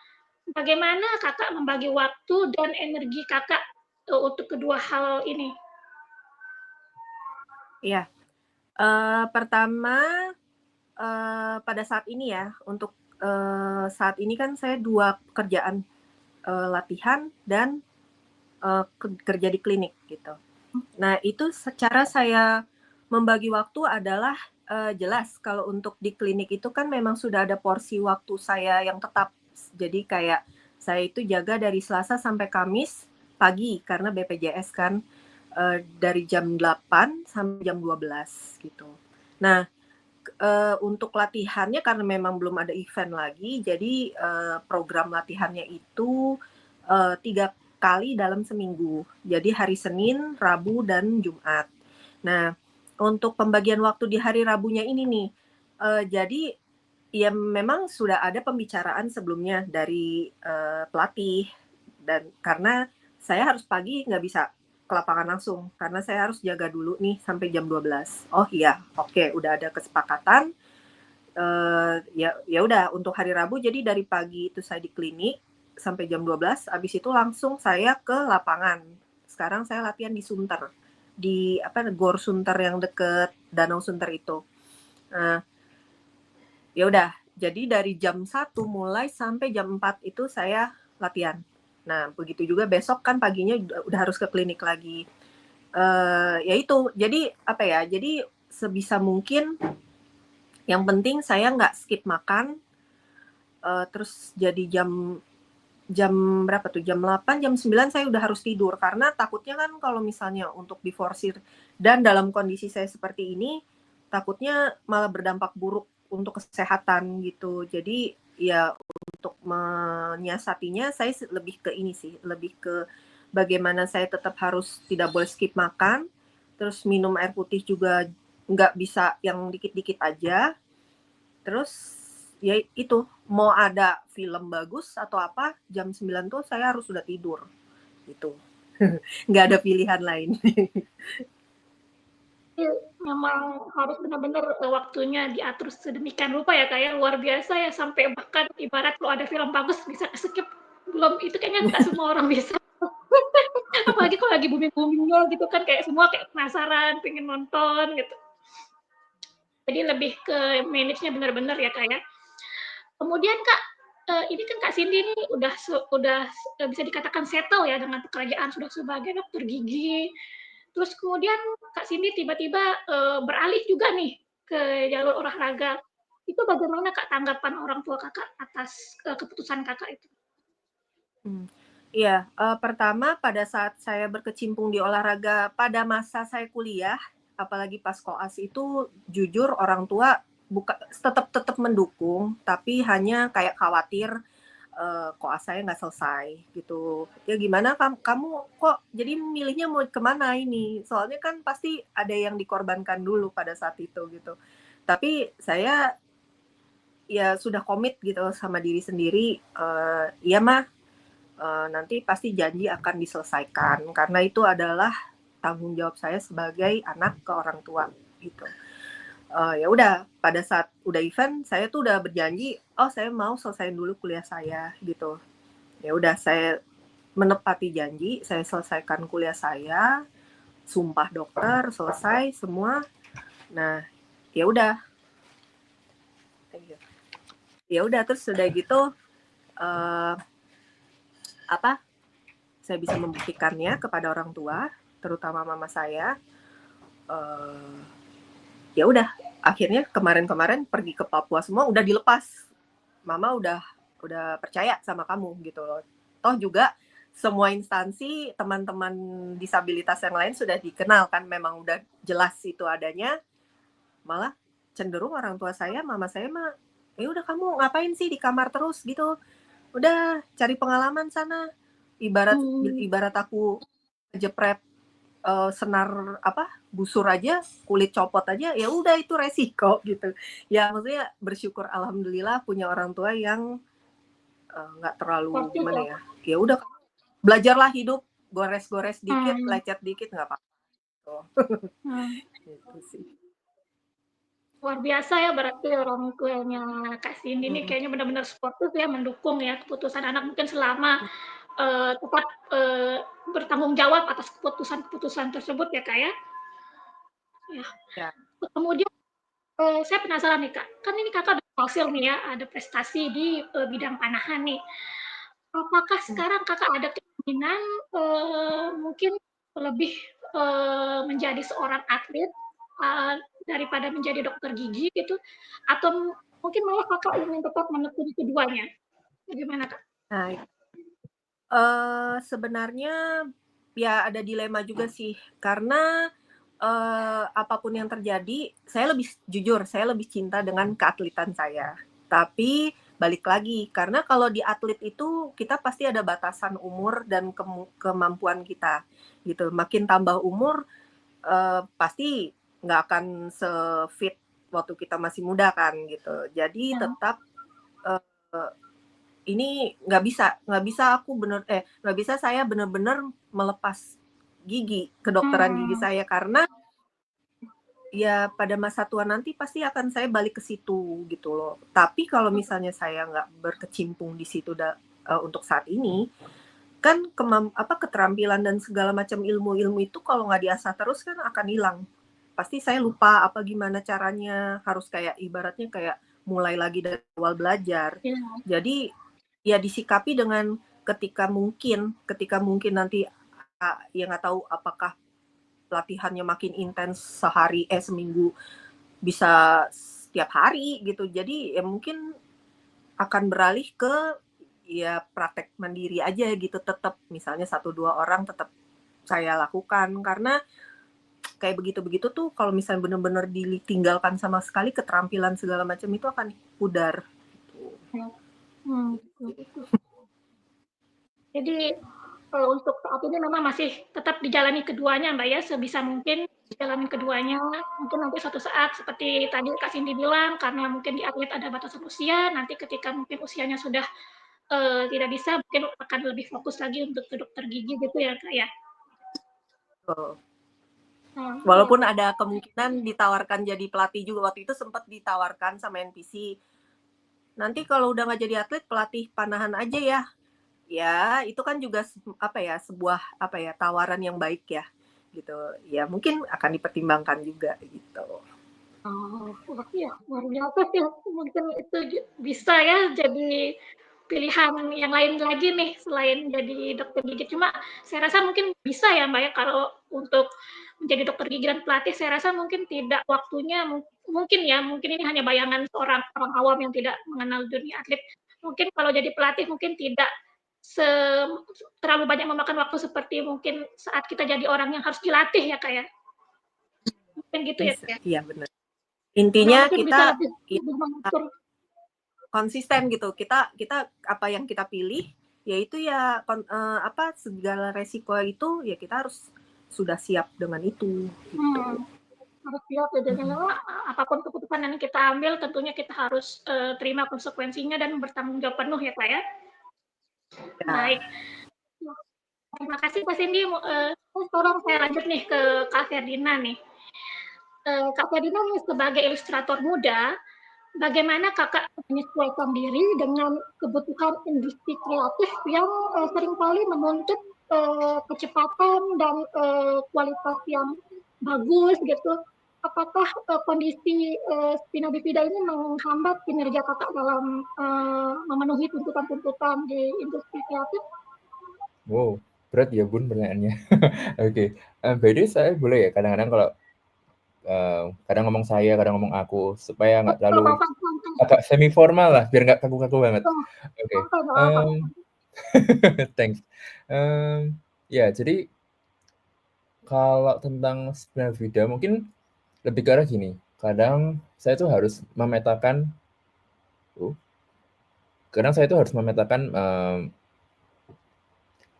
Bagaimana Kakak membagi waktu dan energi Kakak, untuk kedua hal ini? Iya. Pertama, pada saat ini ya, untuk saat ini kan saya 2 pekerjaan, latihan dan kerja di klinik gitu. Nah, itu secara saya membagi waktu adalah jelas kalau untuk di klinik itu kan memang sudah ada porsi waktu saya yang tetap. Jadi kayak saya itu jaga dari Selasa sampai Kamis pagi karena BPJS kan, dari jam 8 sampai jam 12 gitu. Nah, untuk latihannya karena memang belum ada event lagi, jadi program latihannya itu 3 kali dalam seminggu. Jadi hari Senin, Rabu, dan Jumat. Nah, untuk pembagian waktu di hari Rabunya ini nih, jadi ya memang sudah ada pembicaraan sebelumnya dari pelatih, dan karena saya harus pagi nggak bisa ke lapangan langsung karena saya harus jaga dulu nih sampai jam 12. Oh iya, oke, udah ada kesepakatan. Ya udah untuk hari Rabu jadi dari pagi itu saya di klinik sampai jam 12, habis itu langsung saya ke lapangan. Sekarang saya latihan di Sunter, di Gor Sunter yang deket Danau Sunter itu. Nah, ya udah, jadi dari jam 1 mulai sampai jam 4 itu saya latihan. Nah, begitu juga besok kan paginya udah harus ke klinik lagi. Ya itu, jadi jadi sebisa mungkin yang penting saya nggak skip makan, terus jadi jam jam berapa tuh? Jam 8, jam 9 saya udah harus tidur. Karena takutnya kan kalau misalnya untuk diforsir dan dalam kondisi saya seperti ini, takutnya malah berdampak buruk untuk kesehatan gitu. Jadi ya untuk menyiasatinya saya lebih ke ini sih, lebih ke bagaimana saya tetap harus tidak boleh skip makan, terus minum air putih juga nggak bisa yang dikit-dikit aja. Terus ya itu, mau ada film bagus atau apa, jam 9 tuh saya harus sudah tidur gitu. Nggak ada pilihan lain. Iya, memang harus benar-benar waktunya diatur sedemikian rupa ya Kak ya, luar biasa ya, sampai bahkan ibarat kalau ada film bagus bisa skip, belum itu kayaknya nggak semua orang bisa. Apalagi kalau lagi booming-boomingnya gitu kan, kayak semua kayak penasaran, pengen nonton gitu. Jadi lebih ke manage-nya benar-benar ya Kak ya. Kemudian Kak, ini kan Kak Cindy ini udah bisa dikatakan settle ya dengan pekerjaan, sudah sebagai dokter gigi. Terus kemudian Kak Cindy tiba-tiba beralih juga nih ke jalur olahraga. Itu bagaimana Kak tanggapan orang tua Kakak atas keputusan Kakak itu? Iya, pertama pada saat saya berkecimpung di olahraga pada masa saya kuliah, apalagi pas koas itu jujur orang tua tetap mendukung, tapi hanya kayak khawatir koas saya nggak selesai gitu. Ya gimana kamu kok jadi milihnya mau kemana ini? Soalnya kan pasti ada yang dikorbankan dulu pada saat itu gitu. Tapi saya ya sudah komit gitu sama diri sendiri, iya mah nanti pasti janji akan diselesaikan karena itu adalah tanggung jawab saya sebagai anak ke orang tua gitu. Ya udah pada saat udah event saya tuh udah berjanji, oh saya mau selesaiin dulu kuliah saya gitu. Ya udah saya menepati janji, saya selesaikan kuliah saya, sumpah dokter, selesai semua. Nah, ya udah. Ya udah terus sudah gitu saya bisa membuktikannya kepada orang tua, terutama mama saya. Ya udah, akhirnya kemarin pergi ke Papua semua udah dilepas. Mama udah percaya sama kamu gitu loh. Toh juga semua instansi, teman-teman disabilitas yang lain sudah dikenal kan, memang udah jelas itu adanya. Malah cenderung orang tua saya, mama saya mah, ya udah kamu ngapain sih di kamar terus gitu. Udah cari pengalaman sana. Ibarat aku jepret senar busur aja, kulit copot aja, ya udah itu resiko gitu. Ya maksudnya bersyukur alhamdulillah punya orang tua yang nggak terlalu gimana ya. Ya udah belajarlah hidup, gores-gores dikit, lecet dikit nggak apa-apa. Gitu sih. Luar biasa ya berarti orang tuanya Kak Cindy ini kayaknya benar-benar suportif ya, mendukung ya keputusan anak mungkin selama tetap bertanggung jawab atas keputusan-keputusan tersebut ya Kak ya. Ya. Kemudian saya penasaran nih Kak, kan ini Kakak berhasil nih ya, ada prestasi di bidang panahan nih. Apakah sekarang Kakak ada keinginan mungkin lebih menjadi seorang atlet daripada menjadi dokter gigi gitu, atau mungkin malah Kakak ingin tetap menekuni keduanya? Bagaimana Kak? Nah, sebenarnya ya ada dilema juga sih, karena apapun yang terjadi, saya lebih cinta dengan keatletan saya. Tapi balik lagi, karena kalau di atlet itu kita pasti ada batasan umur dan kemampuan kita gitu. Makin tambah umur pasti nggak akan se-fit waktu kita masih muda kan gitu. Jadi tetap ini nggak bisa saya benar-benar melepas gigi, kedokteran gigi saya, karena ya pada masa tua nanti pasti akan saya balik ke situ gitu loh. Tapi kalau misalnya saya nggak berkecimpung di situ untuk saat ini, kan keterampilan dan segala macam ilmu-ilmu itu kalau nggak diasah terus kan akan hilang. Pasti saya lupa apa gimana caranya, harus kayak ibaratnya kayak mulai lagi dari awal belajar. Jadi ya disikapi dengan ketika mungkin nanti ya nggak tahu apakah latihannya makin intens seminggu bisa setiap hari gitu. Jadi ya mungkin akan beralih ke ya praktek mandiri aja gitu, tetap misalnya 1-2 orang tetap saya lakukan, karena kayak begitu-begitu tuh kalau misalnya benar-benar ditinggalkan sama sekali, keterampilan segala macam itu akan pudar gitu. Betul. Jadi untuk saat ini memang masih tetap dijalani keduanya Mbak ya, sebisa mungkin dijalani keduanya. Mungkin nanti suatu saat seperti tadi Kak Cindy bilang, karena mungkin di atlet ada batasan usia, nanti ketika mungkin usianya sudah tidak bisa, mungkin akan lebih fokus lagi untuk ke dokter gigi gitu ya Kak ya. Walaupun ada kemungkinan ditawarkan jadi pelatih juga, waktu itu sempat ditawarkan sama NPC. Nanti kalau udah nggak jadi atlet, pelatih panahan aja ya. Ya, itu kan juga sebuah tawaran yang baik ya, gitu. Ya mungkin akan dipertimbangkan juga gitu. Ya luar biasa sih, mungkin itu bisa ya jadi pilihan yang lain lagi nih selain jadi dokter gigi. Cuma saya rasa mungkin bisa ya Mbak ya, kalau untuk menjadi dokter gigi dan pelatih, saya rasa mungkin tidak waktunya, mungkin ini hanya bayangan seorang orang awam yang tidak mengenal dunia atlet. Mungkin kalau jadi pelatih mungkin tidak terlalu banyak memakan waktu seperti mungkin saat kita jadi orang yang harus dilatih ya Kak ya. Mungkin gitu ya Kak ya. Iya benar. Intinya kita lebih mengatur konsisten gitu. Kita apa yang kita pilih, yaitu ya segala resiko itu ya kita harus sudah siap dengan itu. Gitu. Harus siap ya, dan apapun keputusan yang kita ambil tentunya kita harus terima konsekuensinya dan bertanggung jawab penuh ya Pak ya. Baik. Terima kasih Pak Cindy. Sekarang saya lanjut nih ke Kak Ferdina nih. Kak Ferdina nih sebagai ilustrator muda, bagaimana Kakak menyesuaikan diri dengan kebutuhan industri kreatif yang seringkali menuntut kecepatan dan kualitas yang bagus gitu. Apakah kondisi spina bifida ini menghambat kinerja Kakak dalam memenuhi tuntutan-tuntutan di industri kreatif? Wow, berat ya Bun pertanyaannya. Oke, by the way saya boleh ya kadang-kadang kalau kadang ngomong saya, kadang ngomong aku, supaya nggak terlalu agak semi formal lah, biar nggak kaku-kaku banget. Oke, thanks. Ya, jadi kalau tentang spina bifida mungkin lebih ke arah gini, kadang saya tuh harus memetakan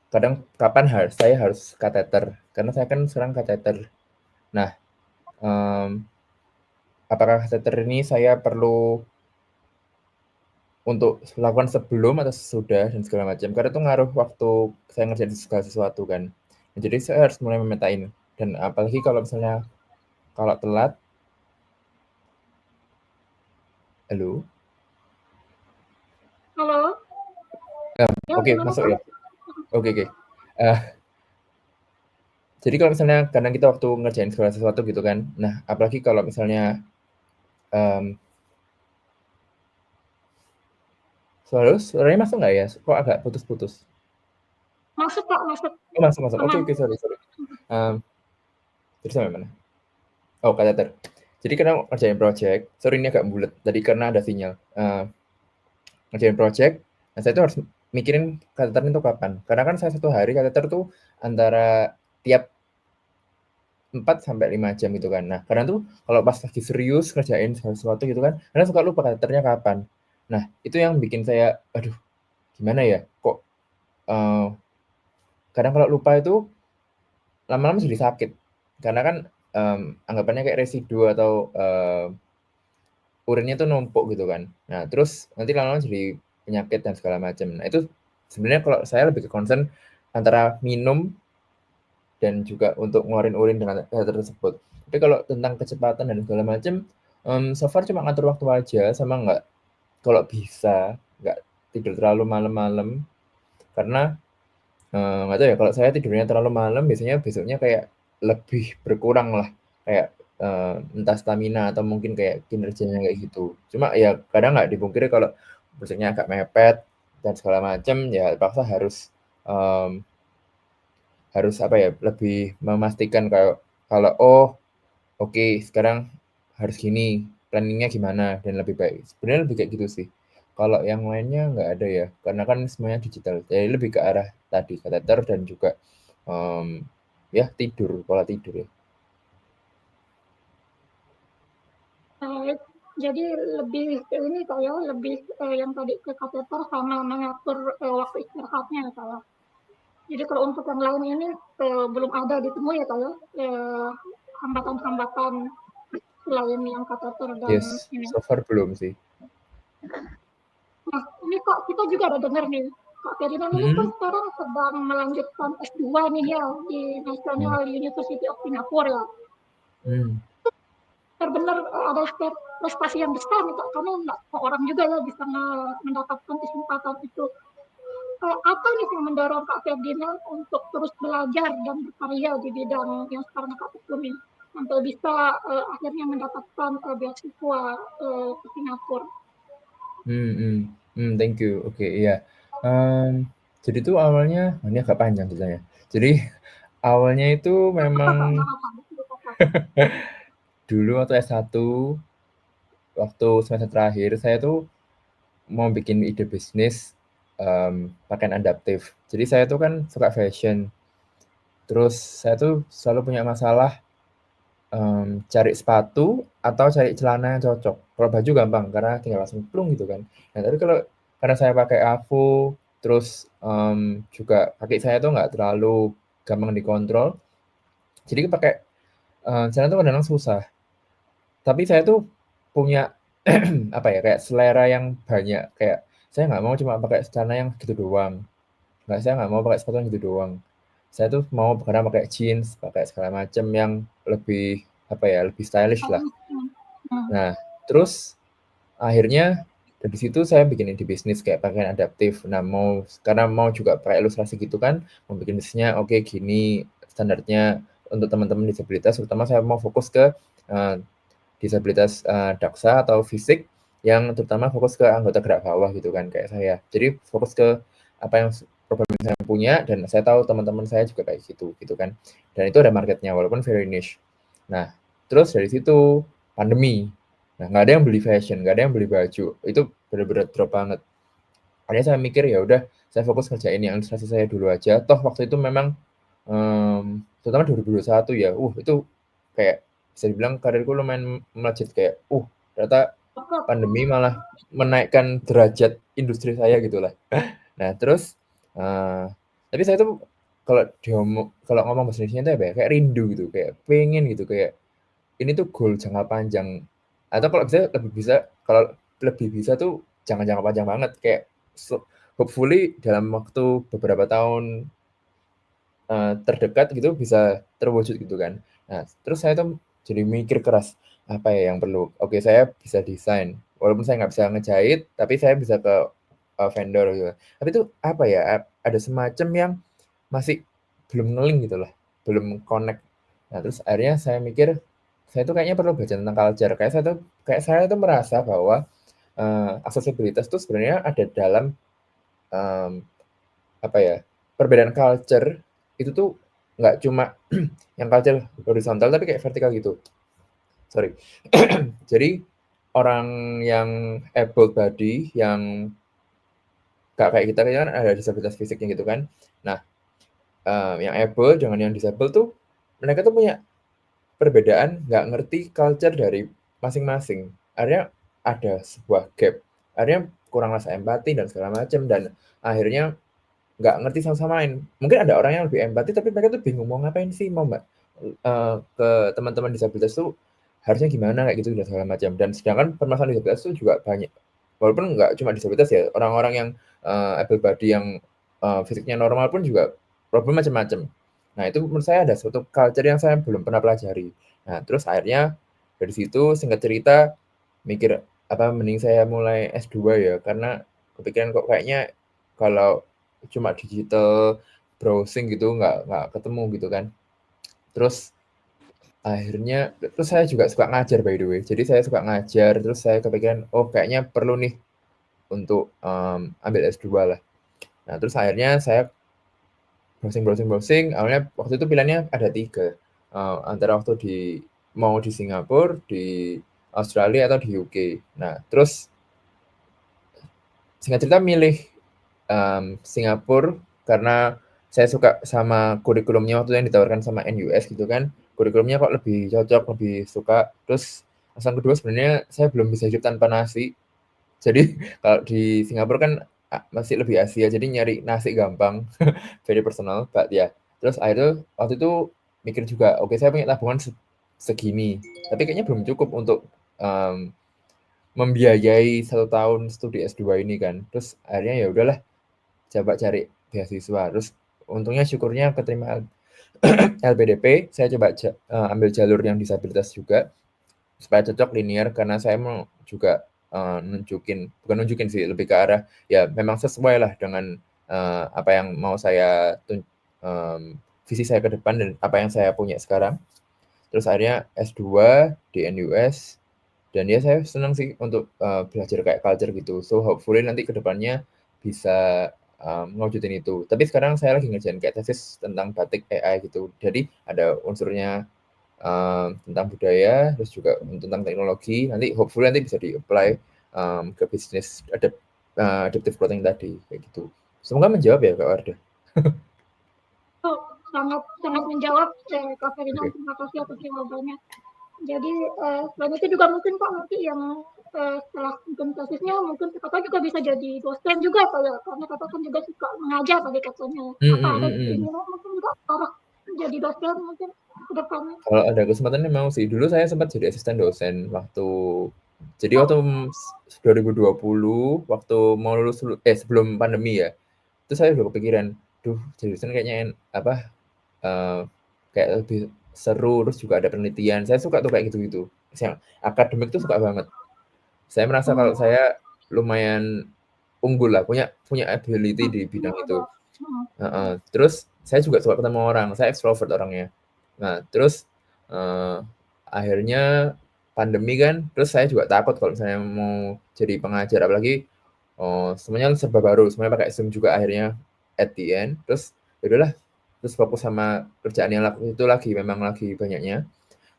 kadang kapan saya harus kateter, karena saya kan sekarang kateter. Nah, apakah kateter ini saya perlu untuk lakukan sebelum atau sesudah dan segala macam, karena itu ngaruh waktu saya ngerjain segala sesuatu kan. Jadi saya harus mulai memetain, dan apalagi kalau misalnya kalau telat. Halo? Halo? Oke, masuk ya? Oke. Jadi kalau misalnya kadang kita waktu ngerjain segala sesuatu gitu kan, nah apalagi kalau misalnya suaranya masuk nggak ya? Kok agak putus-putus? Masuk Kak, masuk. Oh, masuk. Oke, sorry. Terus sampai mana? Oh, kateter. Jadi kadang ngerjain project, sorry ini agak bulat, tadi karena ada sinyal. Ngerjain project, nah saya tuh harus mikirin kateter itu kapan. Karena kan saya 1 hari kateter tuh antara tiap 4-5 jam gitu kan. Nah, kadang tuh kalau pas lagi serius ngerjain sesuatu gitu kan, kadang suka lupa kateternya kapan. Nah, itu yang bikin saya, aduh gimana ya, kok kadang kalau lupa itu lama-lama jadi sakit. Karena kan anggapannya kayak residu atau urinnya tuh numpuk gitu kan. Nah, terus nanti lama-lama jadi penyakit dan segala macam. Nah, itu sebenarnya kalau saya lebih ke concern antara minum dan juga untuk ngeluarin urin dengan kateter tersebut. Tapi kalau tentang kecepatan dan segala macam, so far cuma ngatur waktu aja, sama kalau bisa nggak tidur terlalu malam-malam. Karena nggak tahu ya, kalau saya tidurnya terlalu malam biasanya besoknya kayak lebih berkurang lah, kayak entah stamina atau mungkin kayak kinerjanya kayak gitu. Cuma ya kadang nggak dipungkiri kalau besoknya agak mepet dan segala macam, ya terpaksa harus lebih memastikan kalau oke, sekarang harus gini, planningnya gimana dan lebih baik. Sebenarnya lebih kayak gitu sih. Kalau yang lainnya nggak ada ya, karena kan semuanya digital. Jadi lebih ke arah tadi kateter dan juga ya tidur, pola tidur ya. Jadi lebih ini kayak lebih yang tadi ke kateter sama mengatur waktu istirahatnya kayak. Jadi kalau untuk yang lain ini belum ada ditemui ya kayak hambatan-hambatan selain yang kateter dan Yes, ini. so far belum sih. Nah, ini Kak, kita juga ada dengar nih, Kak Ferdinand ini kan sekarang sedang melanjutkan S2 nih ya di National University of Singapore ya. Hmm. Benar-benar ada prestasi yang besar nih Kak, karena nggak semua orang juga ya bisa mendapatkan kesempatan itu. Apa nih yang mendorong Kak Ferdinand untuk terus belajar dan berkarya di bidang yang sekarang Kak tekuni sampai bisa akhirnya mendapatkan beasiswa ke Singapura? Thank you. Oke, iya. Jadi tuh awalnya, ini agak panjang ceritanya. Jadi awalnya itu memang dulu waktu S1, waktu semester terakhir, saya tuh mau bikin ide bisnis pakaian adaptif. Jadi saya tuh kan suka fashion. Terus saya tuh selalu punya masalah cari sepatu atau cari celana yang cocok. Kalau baju gampang karena tinggal langsung plung gitu kan. Nah, tapi kalau karena saya pakai AVO, terus juga kaki saya tuh nggak terlalu gampang dikontrol, jadi pakai celana tuh kadang susah. Tapi saya tuh punya apa ya, kayak selera yang banyak, kayak saya nggak mau cuma pakai celana yang gitu doang. Saya nggak mau pakai sepatu yang gitu doang. Saya tuh mau kadang pakai jeans, pakai segala macam yang lebih apa ya, lebih stylish lah. Nah, terus akhirnya dari situ saya bikin ide bisnis kayak pakaian adaptif. Nah, karena mau juga pakai ilustrasi gitu kan, mau bikin bisnisnya oke gini standarnya untuk teman-teman disabilitas, terutama saya mau fokus ke disabilitas daksa atau fisik yang terutama fokus ke anggota gerak bawah gitu kan kayak saya. Jadi fokus ke apa yang problem yang saya punya dan saya tahu teman-teman saya juga kayak gitu kan. Dan itu ada marketnya walaupun very niche. Nah, terus dari situ pandemi. Nah, nggak ada yang beli fashion, nggak ada yang beli baju. Itu benar-benar drop banget. Akhirnya saya mikir ya udah saya fokus kerjain yang ilustrasi saya dulu aja. Toh waktu itu memang terutama 2021 ya. Itu kayak bisa dibilang karirku lumayan melejit kayak ternyata pandemi malah menaikkan derajat industri saya gitulah. Nah, terus tapi saya tuh kalau ngomong bahasa Indonesianya itu apa ya, kayak rindu gitu, kayak pengen gitu, kayak ini tuh goal jangka panjang. Atau kalau lebih bisa tuh jangan jangka panjang banget, kayak hopefully dalam waktu beberapa tahun terdekat gitu bisa terwujud gitu kan. Nah, terus saya tuh jadi mikir keras, apa ya yang perlu? Oke, saya bisa desain, walaupun saya nggak bisa ngejahit, tapi saya bisa ke vendor gitu. Tapi itu apa ya? Ada semacam yang masih belum ngeling gitu lah, belum connect. Nah, terus akhirnya saya mikir, saya tuh kayaknya perlu baca tentang culture. Kayak saya tuh merasa bahwa aksesibilitas tuh sebenarnya ada dalam apa ya, perbedaan culture itu tuh nggak cuma yang culture horizontal tapi kayak vertikal gitu. Sorry. Jadi orang yang able body yang kayak kita kan ada disabilitas fisiknya gitu kan. Nah, yang able dengan yang disable tuh mereka tuh punya perbedaan, nggak ngerti culture dari masing-masing. Akhirnya ada sebuah gap. Akhirnya kurang rasa empati dan segala macam dan akhirnya nggak ngerti sama sama lain. Mungkin ada orang yang lebih empati, tapi mereka tuh bingung mau ngapain sih, mau ke teman-teman disabilitas tuh harusnya gimana kayak gitu dan segala macam. Dan sedangkan permasalahan disabilitas tuh juga banyak. Walaupun nggak cuma disabilitas ya, orang-orang yang able body yang fisiknya normal pun juga problem macam-macam. Nah, itu menurut saya ada suatu culture yang saya belum pernah pelajari. Nah, terus akhirnya dari situ singkat cerita mikir apa mending saya mulai S2 ya karena kepikiran kok kayaknya kalau cuma digital browsing gitu nggak ketemu gitu kan. Terus akhirnya terus saya juga suka ngajar by the way. Jadi saya suka ngajar terus saya kepikiran kayaknya perlu nih untuk ambil S2 lah. Nah, terus akhirnya saya browsing. Awalnya waktu itu pilihannya ada 3 antara waktu mau di Singapura, di Australia atau di UK. Nah, terus singkat cerita milih Singapura karena saya suka sama kurikulumnya waktu yang ditawarkan sama NUS gitu kan. Kurikulumnya kok lebih cocok, lebih suka. Terus alasan kedua sebenarnya saya belum bisa hidup tanpa nasi. Jadi kalau di Singapura kan masih lebih Asia, jadi nyari nasi gampang, very personal, but ya. Terus akhirnya waktu itu mikir juga, oke saya punya tabungan segini, tapi kayaknya belum cukup untuk membiayai 1 tahun studi S2 ini kan. Terus akhirnya ya udahlah, coba cari beasiswa. Terus untungnya syukurnya keterima LPDP, saya coba ambil jalur yang disabilitas juga supaya cocok linear karena saya mau juga bukan nunjukin sih, lebih ke arah ya memang sesuai lah dengan apa yang mau saya visi saya ke depan dan apa yang saya punya sekarang. Terus akhirnya S2 di NUS dan ya saya senang sih untuk belajar kayak culture gitu. So hopefully nanti ke depannya bisa ngewujudin itu. Tapi sekarang saya lagi ngerjain kayak tesis tentang batik AI gitu. Jadi ada unsurnya tentang budaya, terus juga tentang teknologi. Nanti hopefully nanti bisa di-apply ke bisnis adaptive clothing tadi kayak gitu. Semoga menjawab ya Kak Wardah. Oh, sangat sangat menjawab, Kak Ferdinand. Oke. Terima kasih atas jawabannya. Jadi selain itu juga mungkin Pak nanti yang setelah mungkin tesisnya mungkin Kakak juga bisa jadi dosen juga Pak ya, karena Kakak kan juga suka mengajar tadi katanya. Apa ada ini mungkin juga arah menjadi dosen mungkin ke depannya? Kalau ada kesempatannya mau sih. Dulu saya sempat jadi asisten dosen waktu 2020 waktu mau lulus sebelum pandemi ya. Itu saya udah kepikiran, duh jadi dosen kayaknya kayak lebih seru, terus juga ada penelitian. Saya suka tuh kayak gitu-gitu. Yang akademik tuh suka banget. Saya merasa kalau saya lumayan unggul lah, punya ability di bidang itu. Terus saya juga suka ketemu orang, saya extrovert orangnya. Nah, terus akhirnya pandemi kan, terus saya juga takut kalau misalnya mau jadi pengajar, apalagi semuanya serba baru, semuanya pakai Zoom juga akhirnya at the end. Terus ya udahlah, terus fokus sama kerjaan yang itu memang lagi banyaknya.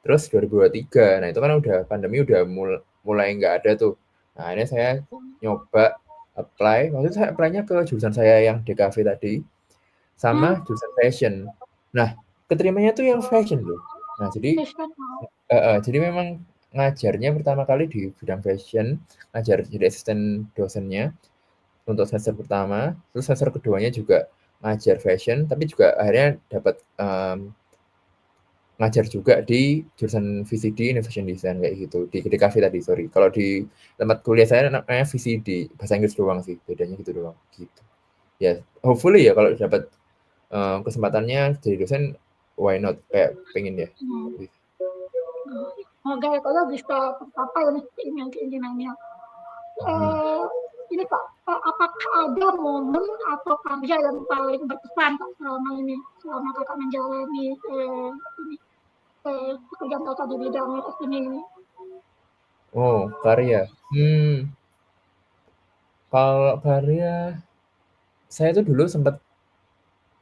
Terus 2023, nah itu kan udah pandemi udah mulai nggak ada tuh. Nah, ini saya nyoba apply, waktu itu saya apply-nya ke jurusan saya yang DKV tadi, sama jurusan fashion. Nah, keterimanya tuh yang fashion loh. Nah, jadi memang ngajarnya pertama kali di bidang fashion, ngajar jadi asisten dosennya untuk semester pertama, terus semester keduanya juga ngajar fashion, tapi juga akhirnya dapat ngajar juga di jurusan VCD Innovation Design kayak gitu, di DKV tadi, sorry. Kalau di tempat kuliah saya namanya VCD, bahasa Inggris doang sih, bedanya gitu doang, gitu. Ya, hopefully ya kalau dapat kesempatannya jadi dosen, why not, kayak pengen ya. Semoga kalau bisa tercapai nih keinginannya. Ini Pak, apakah ada momen atau karya yang paling berkesan Pak selama Kakak menjalani pekerjaan Kakak di bidang seni ini? Oh, karya. Kalau karya, saya tuh dulu sempat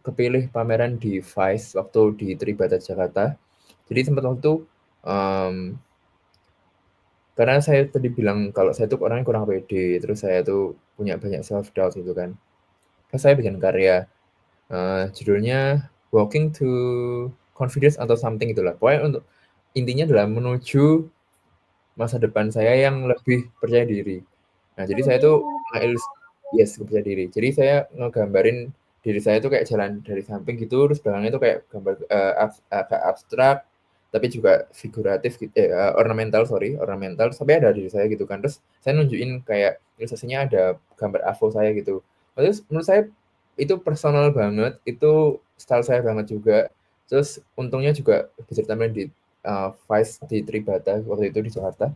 kepilih pameran di Vice waktu di Tribata Jakarta. Jadi sempat waktu karena saya tadi bilang kalau saya tuh orangnya kurang pede, terus saya tuh punya banyak self doubt gitu kan. Terus saya bikin karya judulnya Walking to Confidence atau something itulah. Pokoknya untuk intinya adalah menuju masa depan saya yang lebih percaya diri. Nah, jadi saya tuh percaya diri. Jadi saya ngegambarin diri saya tuh kayak jalan dari samping gitu, terus belakangnya tuh kayak gambar agak abstrak, tapi juga figuratif, ornamental, tapi ada diri saya gitu kan. Terus saya nunjukin kayak ilustrasinya ada gambar AVO saya gitu. Terus menurut saya itu personal banget, itu style saya banget juga. Terus untungnya juga bisa ditampilkan di Vice di Tribata waktu itu di Jakarta.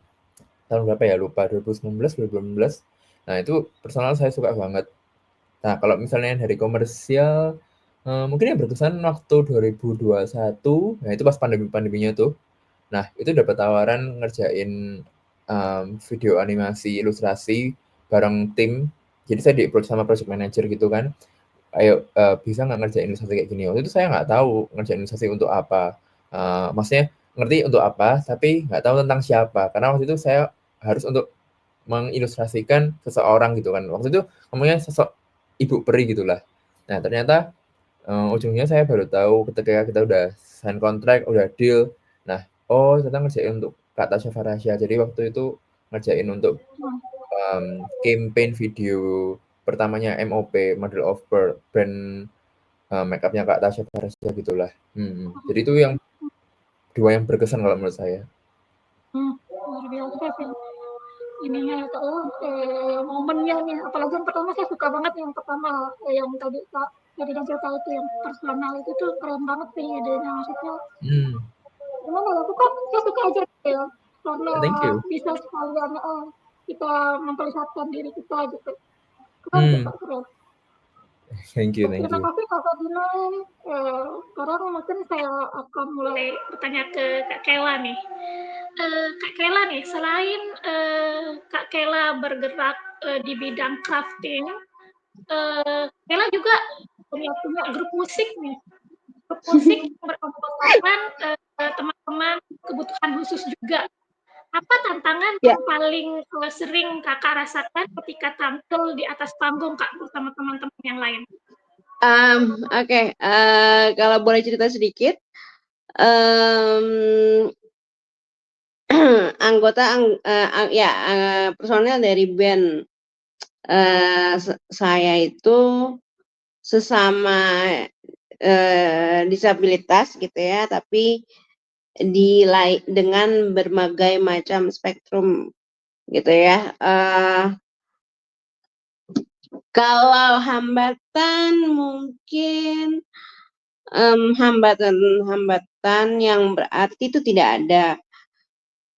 Tahun berapa ya? Lupa, 2019, 2018. Nah, itu personal saya suka banget. Nah, kalau misalnya dari komersial, mungkin yang berkesan waktu 2021, nah itu pas pandeminya tuh. Nah, itu dapat tawaran ngerjain video animasi ilustrasi bareng tim. Jadi saya di-approach sama project manager gitu kan. Ayo, bisa nggak ngerjain ilustrasi kayak gini? Waktu itu saya nggak tahu ngerjain ilustrasi untuk apa. Maksudnya ngerti untuk apa, tapi nggak tahu tentang siapa. Karena waktu itu saya harus untuk mengilustrasikan seseorang gitu kan. Waktu itu ngomongnya sosok ibu peri gitulah. Nah, ternyata ujungnya saya baru tahu ketika kita udah sign kontrak, udah deal. Nah, oh ternyata ngerjain untuk Kak Tasya Farahsya. Jadi waktu itu ngerjain untuk campaign video pertamanya MOP, Model of Brand makeupnya Kak Tasya Farahsya gitulah. Jadi itu yang dua yang berkesan kalau menurut saya. Luar biasa sih ininya Kak, momennya nih. Apalagi yang pertama saya suka banget yang pertama, yang tadi Kak jadi dan cerita itu yang personal itu tuh keren banget sih idenya maksudnya. Gimana ya, saya suka aja gitu ya, karena Thank you. bisa sekalian kita memperlihatkan diri kita gitu. Keren sih Kak, keren. Thank you. Terima kasih Kak Ferdinand. Sekarang mungkin saya akan mulai bertanya ke Kak Kela nih. Kak Kela nih, selain Kak Kela bergerak di bidang crafting, Kela juga punya grup musik nih. Grup musik berkomposakan teman-teman kebutuhan khusus juga. Apa tantangan yang paling sering Kakak rasakan ketika tampil di atas panggung Kak bersama teman-teman yang lain? Oke, kalau boleh cerita sedikit, personel dari band saya itu sesama disabilitas gitu ya, tapi dengan berbagai macam spektrum gitu ya. Kalau hambatan mungkin hambatan yang berarti itu tidak ada,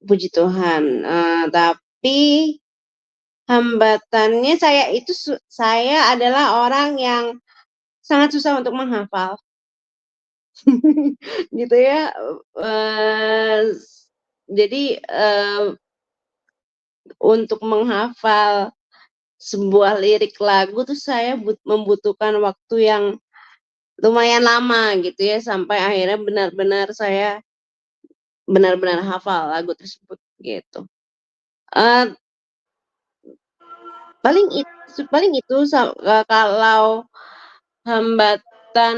puji Tuhan. Tapi hambatannya saya adalah orang yang sangat susah untuk menghafal. Gitu ya. Jadi untuk menghafal sebuah lirik lagu tuh saya membutuhkan waktu yang lumayan lama gitu ya, sampai akhirnya saya benar-benar hafal lagu tersebut gitu. Paling itu kalau hambatan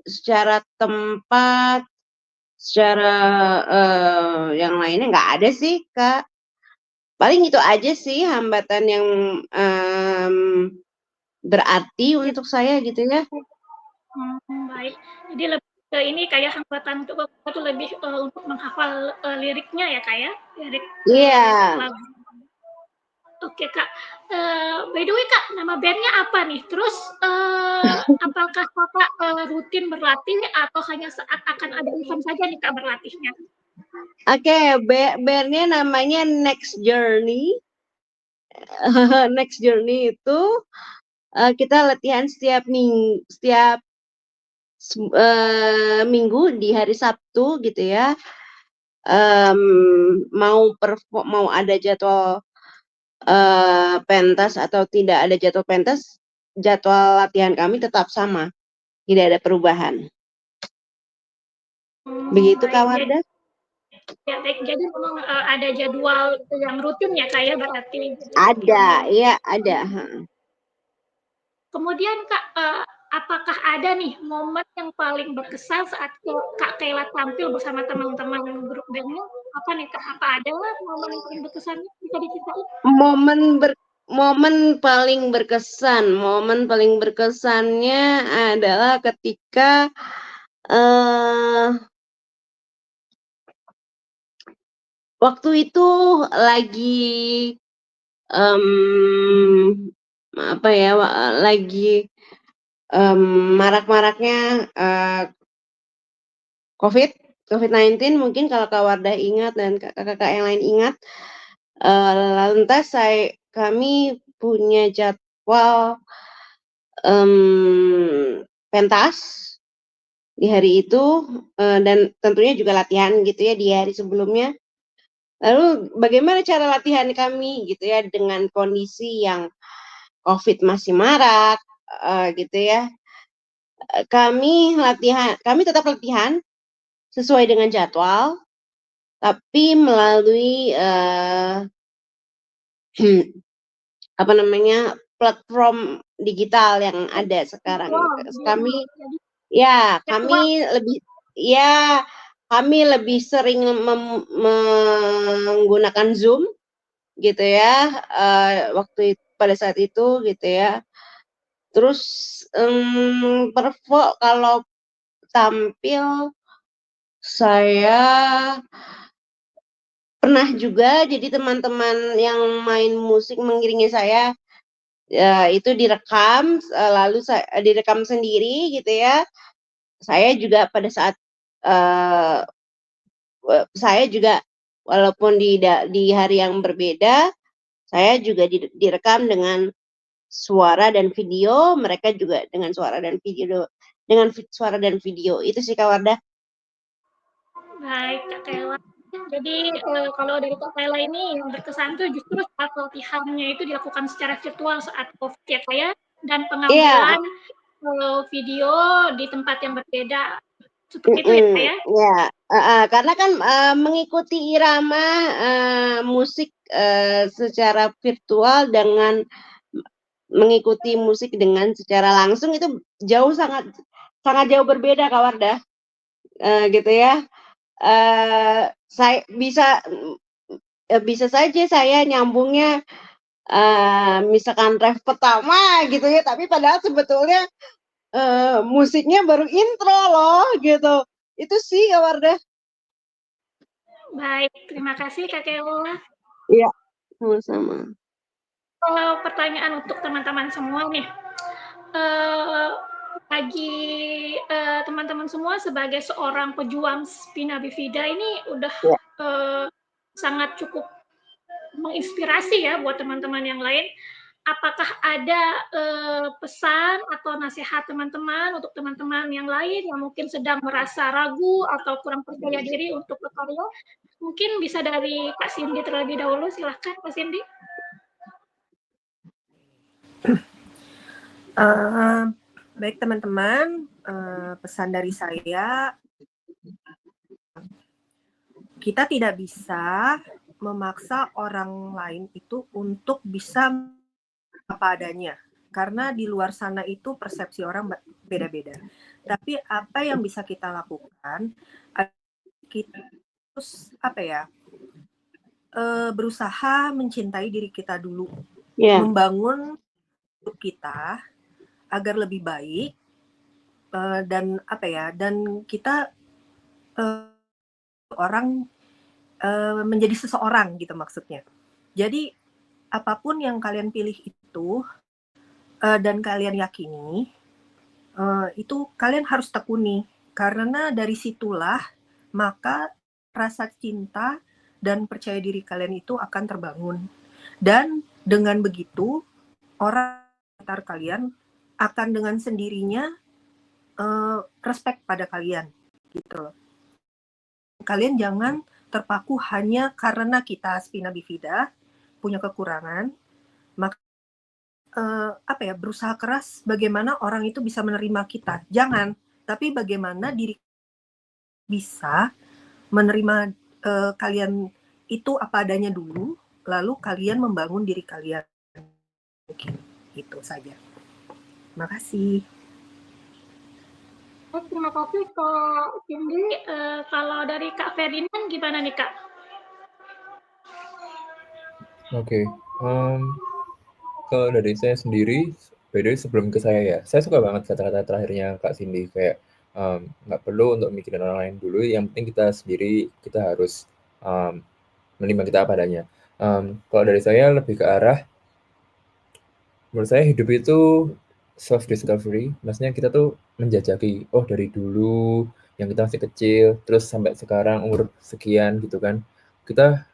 secara tempat, secara yang lainnya nggak ada sih, Kak. Paling itu aja sih hambatan yang berarti untuk saya gitu ya. Baik. Jadi lebih ke ini kayak hambatan untuk Bapak itu lebih untuk menghafal liriknya ya Kak ya? Lirik lagu. Oke Kak. By the way Kak, nama bandnya apa nih? Terus apakah Kakak rutin berlatih atau hanya saat akan ada event saja nih Kak berlatihnya? Oke, bandnya namanya Next Journey. Next Journey itu kita latihan setiap minggu di hari Sabtu gitu ya. Mau ada jadwal pentas atau tidak ada jadwal pentas, jadwal latihan kami tetap sama, tidak ada perubahan. Begitu Kak Wardah? Ya, baik. Jadi memang ada jadwal yang rutin ya Kak ya berarti? Ada, iya ada. Kemudian Kak, apakah ada nih momen yang paling berkesan saat Kak Kayla tampil bersama teman-teman grup bandnya? Apa nih Kak? Apa ada momen yang paling berkesan? Bisa diceritain? Momen paling berkesannya adalah ketika waktu itu lagi marak-maraknya COVID-19 mungkin kalau Kak Wardah ingat dan kakak-kakak yang lain ingat. Lantas kami punya jadwal pentas di hari itu dan tentunya juga latihan gitu ya di hari sebelumnya. Lalu bagaimana cara latihan kami gitu ya dengan kondisi yang COVID masih marak gitu ya. Kami tetap latihan sesuai dengan jadwal, tapi melalui apa namanya, platform digital yang ada sekarang. Kami Jadi ya, virtual. kami lebih sering menggunakan Zoom gitu ya, pada saat itu gitu ya. Terus, kalau tampil, saya pernah juga jadi teman-teman yang main musik mengiringi saya, itu direkam, lalu direkam sendiri gitu ya. Saya juga pada saat, eee saya juga walaupun di hari yang berbeda, saya juga direkam dengan suara dan video, mereka juga dengan suara dan video, itu sih Kak Wardah. Baik, Kak Kayla. Jadi, kalau dari Kak Kayla ini yang berkesan tuh justru saat latihannya itu dilakukan secara virtual saat Covid ya, Kak, ya? Dan Iya, pengambilan, video di tempat yang berbeda, seperti itu ya, Kak, ya? iya, heeh, karena kan, mengikuti irama, musik, secara virtual dengan mengikuti musik dengan secara langsung itu sangat sangat jauh berbeda Kak Wardah, gitu ya. Saya bisa saja saya nyambungnya, misalkan ref pertama gitu ya, tapi padahal sebetulnya, musiknya baru intro loh gitu. Itu sih Kak Wardah. Baik, terima kasih Kak Kayla. Iya, sama-sama. Kalau pertanyaan untuk teman-teman semua nih, bagi teman-teman semua sebagai seorang pejuang Spina Bifida ini udah Iya. sangat cukup menginspirasi ya buat teman-teman yang lain. Apakah ada pesan atau nasihat teman-teman untuk teman-teman yang lain yang mungkin sedang merasa ragu atau kurang percaya diri untuk berkarya? Mungkin bisa dari Kak Cindy terlebih dahulu, silahkan Kak Cindy. Baik teman-teman, pesan dari saya, kita tidak bisa memaksa orang lain itu untuk bisa apa adanya. Karena di luar sana itu persepsi orang beda-beda. Tapi apa yang bisa kita lakukan, kita terus berusaha mencintai diri kita dulu, membangun hidup kita agar lebih baik, dan kita orang menjadi seseorang gitu maksudnya. Jadi apapun yang kalian pilih itu dan kalian yakini, itu kalian harus tekuni, karena dari situlah maka rasa cinta dan percaya diri kalian itu akan terbangun. Dan dengan begitu orang sekitar kalian akan dengan sendirinya respect pada kalian gitu. Kalian jangan terpaku hanya karena kita Spina Bifida punya kekurangan, maka berusaha keras bagaimana orang itu bisa menerima kita. Jangan, tapi bagaimana diri bisa menerima kalian itu apa adanya dulu, lalu kalian membangun diri kalian. Mungkin itu saja. Terima kasih. Terima kasih Kak Cindy. Kalau dari Kak Ferdinand gimana nih Kak? Oke, kalau dari saya sendiri, by the way, sebelum ke saya suka banget kata-kata terakhirnya Kak Cindy, kayak nggak perlu untuk mikirin orang lain dulu, yang penting kita sendiri, kita harus menerima kita apa adanya. Kalau dari saya lebih ke arah, menurut saya hidup itu self discovery, maksudnya kita tuh menjajaki, oh dari dulu yang kita masih kecil, terus sampai sekarang umur sekian gitu kan, kita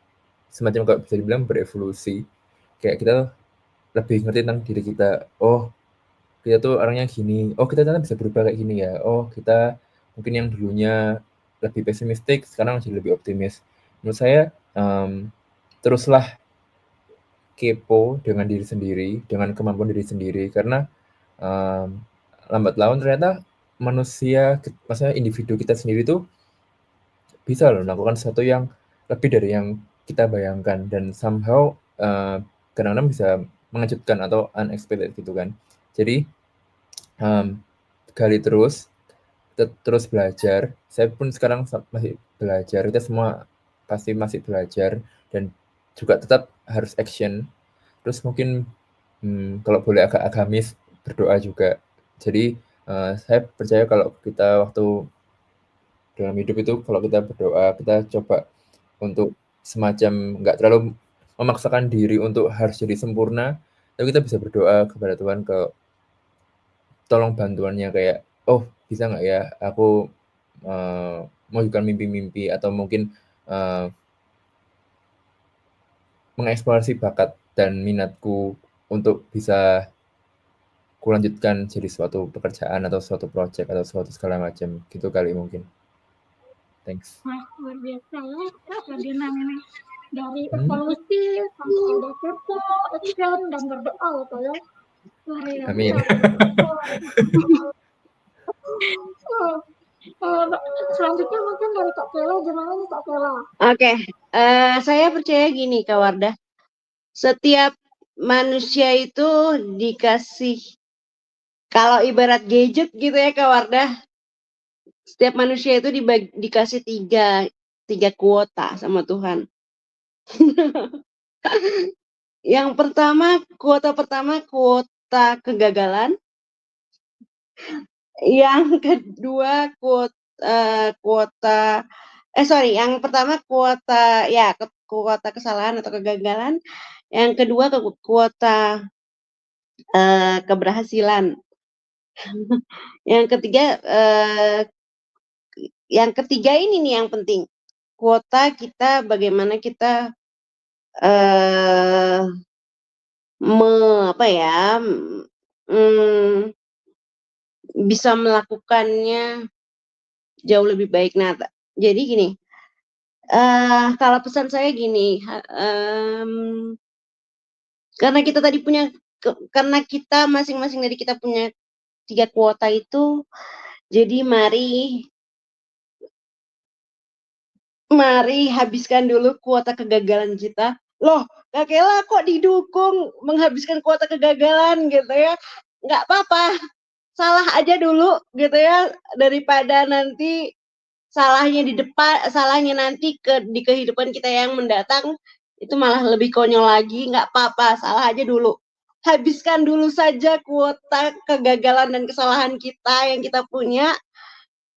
semacam kayak bisa dibilang berevolusi, kayak kita lebih ngerti tentang diri kita. Oh, kita tuh orangnya gini. Oh, kita ternyata bisa berubah kayak gini ya. Oh, kita mungkin yang dulunya lebih pesimistik, sekarang jadi lebih optimis. Menurut saya, teruslah kepo dengan diri sendiri, dengan kemampuan diri sendiri, karena lambat laun ternyata manusia, maksudnya individu kita sendiri tuh bisa loh melakukan sesuatu yang lebih dari yang kita bayangkan, dan somehow kadang-kadang bisa mengejutkan atau unexpected gitu kan. Jadi gali terus belajar. Saya pun sekarang masih belajar, kita semua pasti masih belajar dan juga tetap harus action. Terus mungkin kalau boleh agak agamis, berdoa juga. Jadi saya percaya kalau kita waktu dalam hidup itu kalau kita berdoa, kita coba untuk semacam nggak terlalu memaksakan diri untuk harus jadi sempurna, tapi kita bisa berdoa kepada Tuhan tolong bantuannya kayak, "Oh, bisa nggak ya aku mewujudkan mimpi-mimpi," atau mungkin mengeksplorasi bakat dan minatku untuk bisa kulanjutkan jadi suatu pekerjaan atau suatu project atau suatu segala macam, gitu kali mungkin. Thanks. Wah, luar biasa ya, Kak Ferdinand ini. Dari Hmm. evolusi sampai ada foto, action, dan berdoa gitu ya. Luar biasa. Amin. Selanjutnya mungkin dari Kak Kela, gimana nih Kak Kela? Oke, saya percaya gini Kak Wardah, setiap manusia itu dikasih, kalau ibarat gadget gitu ya Kak Wardah, setiap manusia itu dikasih tiga kuota sama Tuhan. Yang pertama, kuota kegagalan. Yang kedua yang pertama kuota kesalahan atau kegagalan. Yang kedua kuota keberhasilan. Yang ketiga ini nih yang penting. Kuota kita bagaimana kita bisa melakukannya jauh lebih baik. Nah, jadi gini, kalau pesan saya gini, karena kita masing-masing dari kita punya 3 kuota itu, jadi mari habiskan dulu kuota kegagalan kita. Loh, Kak Kela kok didukung menghabiskan kuota kegagalan gitu ya? Nggak apa-apa, salah aja dulu gitu ya, daripada nanti salahnya nanti di kehidupan kita yang mendatang, itu malah lebih konyol lagi. Nggak apa-apa, salah aja dulu. Habiskan dulu saja kuota kegagalan dan kesalahan kita yang kita punya.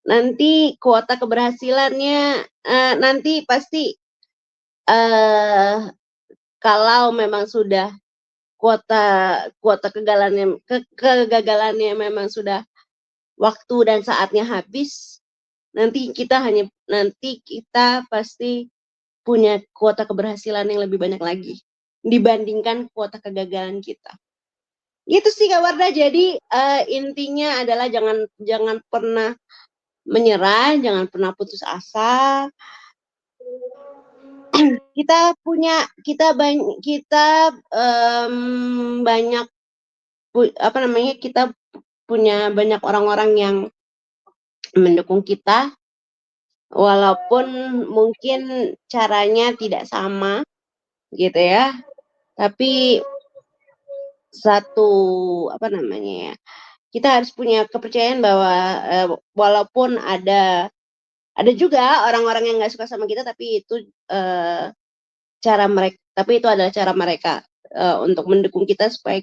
Nanti kuota keberhasilannya nanti pasti kalau memang sudah kuota kegagalannya memang sudah waktu dan saatnya habis, nanti kita pasti punya kuota keberhasilan yang lebih banyak lagi dibandingkan kuota kegagalan kita. Gitu sih Kak Wardah. Jadi intinya adalah jangan pernah menyerah, jangan pernah putus asa. Kita punya banyak orang-orang yang mendukung kita, walaupun mungkin caranya tidak sama gitu ya. Tapi kita harus punya kepercayaan bahwa walaupun ada juga orang-orang yang nggak suka sama kita, tapi itu adalah cara mereka untuk mendukung kita supaya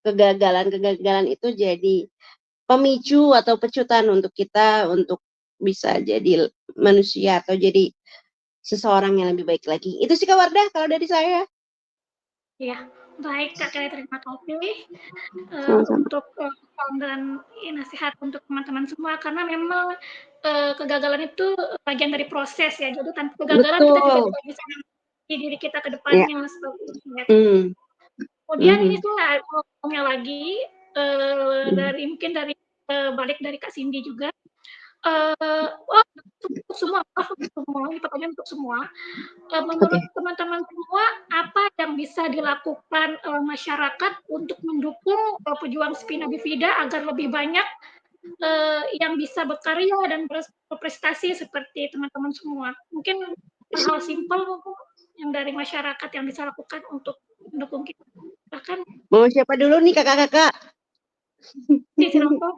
kegagalan itu jadi pemicu atau pecutan untuk kita untuk bisa jadi manusia atau jadi seseorang yang lebih baik lagi. Itu sih Kak Wardah kalau dari saya. Ya, baik Kak Kela, terima kasih Sama-sama. untuk dan nasihat untuk teman-teman semua, karena memang kegagalan itu bagian dari proses ya. Jadi tanpa kegagalan kita juga Betul. tidak bisa mengerti diri kita ke Ya. depannya seperti itu ya. Kemudian ini saya ngomongnya lagi mungkin dari balik dari Kak Cindy juga. Untuk semua, ini pertanyaan untuk semua. Menurut teman-teman semua, apa yang bisa dilakukan masyarakat untuk mendukung pejuang Spina Bifida agar lebih banyak yang bisa berkarya dan berprestasi seperti teman-teman semua? Mungkin hal simpel. yang dari masyarakat yang bisa lakukan untuk mendukung kita? Bahkan Mau siapa dulu nih kakak-kakak? di Sinopro.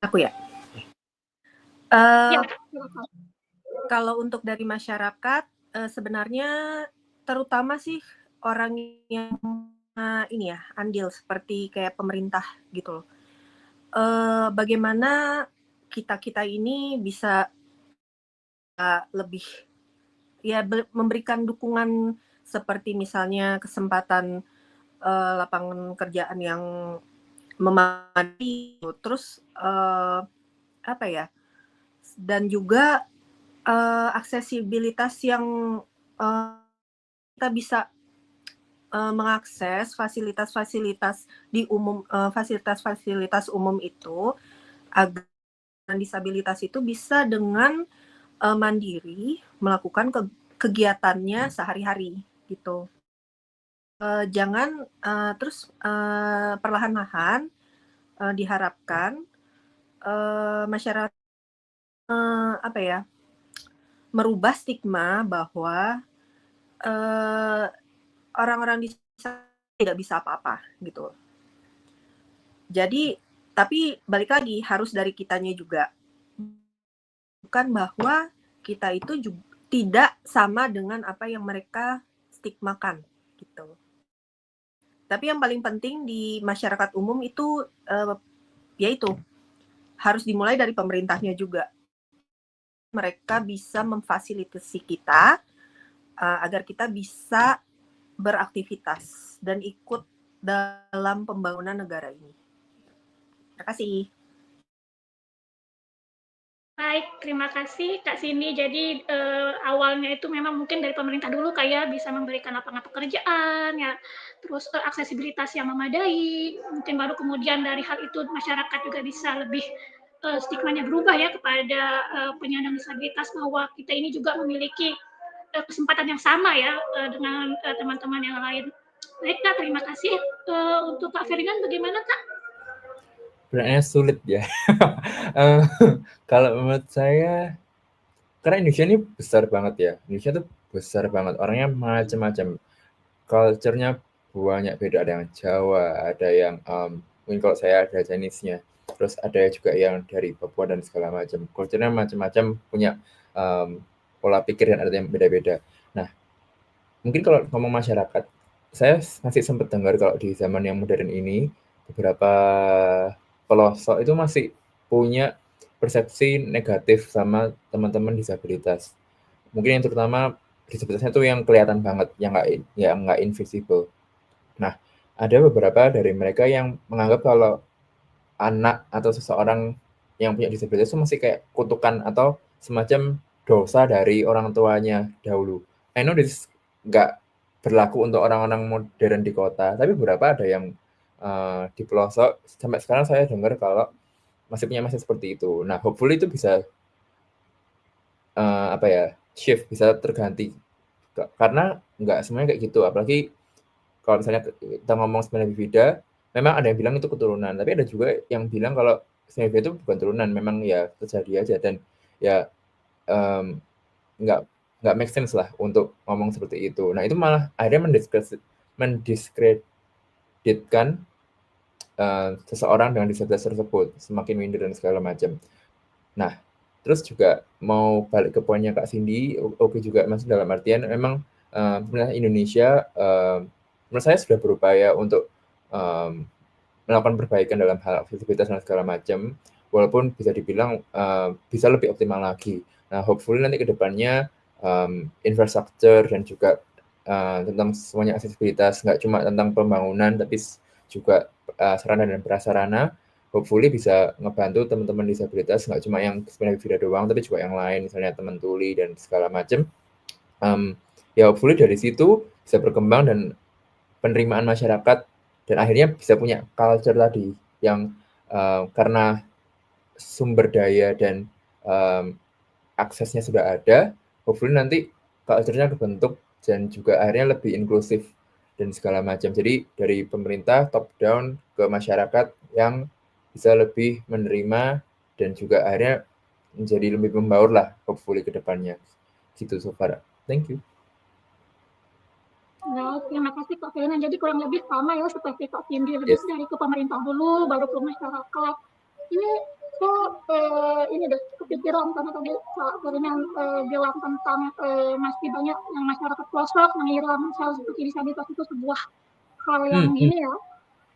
Aku ya. Ya, Eh, Kak, silakan. Kalau untuk dari masyarakat, sebenarnya terutama sih orang yang ini ya andil seperti kayak pemerintah gitu loh. Bagaimana kita ini bisa lebih ya memberikan dukungan seperti misalnya kesempatan lapangan kerjaan yang memadai, terus apa ya? Dan juga aksesibilitas yang kita bisa mengakses fasilitas-fasilitas di umum, fasilitas-fasilitas umum itu agar disabilitas itu bisa dengan mandiri melakukan kegiatannya sehari-hari gitu. Jangan terus perlahan-lahan diharapkan masyarakat apa ya merubah stigma bahwa orang-orang disabilitas tidak bisa apa-apa gitu. Jadi tapi balik lagi harus dari kitanya juga. Bukan bahwa kita itu juga tidak sama dengan apa yang mereka stigmakan gitu. Tapi yang paling penting di masyarakat umum itu yaitu harus dimulai dari pemerintahnya juga. Mereka bisa memfasilitasi kita agar kita bisa beraktivitas dan ikut dalam pembangunan negara ini. Terima kasih. Baik, terima kasih Kak Cindy. Jadi awalnya itu memang mungkin dari pemerintah dulu kayak bisa memberikan lapangan pekerjaan, ya, terus aksesibilitas yang memadai. Mungkin baru kemudian dari hal itu masyarakat juga bisa lebih stigmanya berubah ya kepada penyandang disabilitas bahwa kita ini juga memiliki kesempatan yang sama ya dengan teman-teman yang lain. Baik Kak, terima kasih. Untuk Kak Ferdinand bagaimana Kak? Sebenarnya sulit ya. Kalau menurut saya, karena Indonesia ini besar banget ya. Indonesia tuh besar banget. Orangnya macam-macam. Culture-nya banyak beda. Ada yang Jawa, ada yang mungkin kalau saya ada Chinese-nya. Terus ada juga yang dari Papua dan segala macam. Culture-nya macam-macam, punya pola pikir dan ada yang beda-beda. Nah, mungkin kalau ngomong masyarakat, saya masih sempat dengar kalau di zaman yang modern ini, beberapa pelosok itu masih punya persepsi negatif sama teman-teman disabilitas. Mungkin yang terutama disabilitasnya itu yang kelihatan banget, yang nggak invisible. Nah, ada beberapa dari mereka yang menganggap kalau anak atau seseorang yang punya disabilitas itu masih kayak kutukan atau semacam dosa dari orang tuanya dahulu. I know this nggak berlaku untuk orang-orang modern di kota, tapi beberapa ada yang di pelosok sampai sekarang saya dengar kalau masih punya mindset seperti itu. Nah, hopefully itu bisa apa ya, shift, bisa terganti. Karena nggak semuanya kayak gitu, apalagi kalau misalnya kita ngomong spina bifida, memang ada yang bilang itu keturunan, tapi ada juga yang bilang kalau spina bifida itu bukan turunan, memang ya terjadi aja dan ya nggak make sense lah untuk ngomong seperti itu. Nah, itu malah akhirnya mendiskreditkan seseorang dengan disabilitas tersebut, semakin minder dan segala macam. Nah, terus juga mau balik ke poinnya Kak Cindy, oke juga masuk dalam artian memang pemerintah Indonesia menurut saya sudah berupaya untuk melakukan perbaikan dalam hal aksesibilitas dan segala macam, walaupun bisa dibilang bisa lebih optimal lagi. Nah, hopefully nanti ke depannya infrastruktur dan juga tentang semuanya aksesibilitas, nggak cuma tentang pembangunan, tapi juga sarana dan prasarana, hopefully bisa ngebantu teman-teman disabilitas, nggak cuma yang spina bifida doang, tapi juga yang lain, misalnya teman tuli dan segala macam. Ya hopefully dari situ bisa berkembang dan penerimaan masyarakat dan akhirnya bisa punya culture tadi yang karena sumber daya dan aksesnya sudah ada, hopefully nanti culture-nya kebentuk dan juga akhirnya lebih inklusif dan segala macam. Jadi dari pemerintah top down ke masyarakat yang bisa lebih menerima dan juga akhirnya menjadi lebih membaur lah hopefully ke depannya. gitu so far. Thank you. Baik, terima kasih Kak Ferdinand. Jadi kurang lebih sama ya seperti Kak Cindy, lebih Yes. dari ke pemerintah dulu, baru ke masyarakat. Ini ini deh kepikiran karena tadi Kak Ferdinand bilang tentang masih banyak yang masyarakat pelosok mengira misalnya seperti disabilitas itu sebuah hal yang ini ya.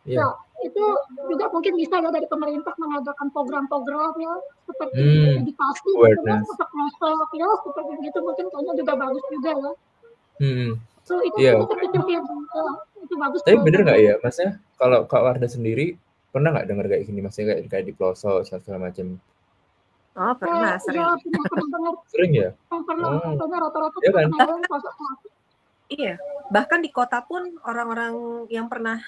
Iya. Ya, itu juga mungkin bisa ya dari pemerintah mengadakan program-program ya seperti edukasi gitu ya Awareness. untuk pelosok ya seperti gitu mungkin kayaknya juga bagus juga ya. Itu Iya. terpikir sih itu bagus. Tapi bener nggak ya, maksudnya kalau Kak Wardah sendiri pernah nggak dengar kayak gini, maksudnya kayak di pelosok segala macam? Oh, pernah, sering. Iya, pernah dengar. Sering ya? Pernah rata-rata Iya kan? pernah pelosok. Iya, bahkan di kota pun orang-orang yang pernah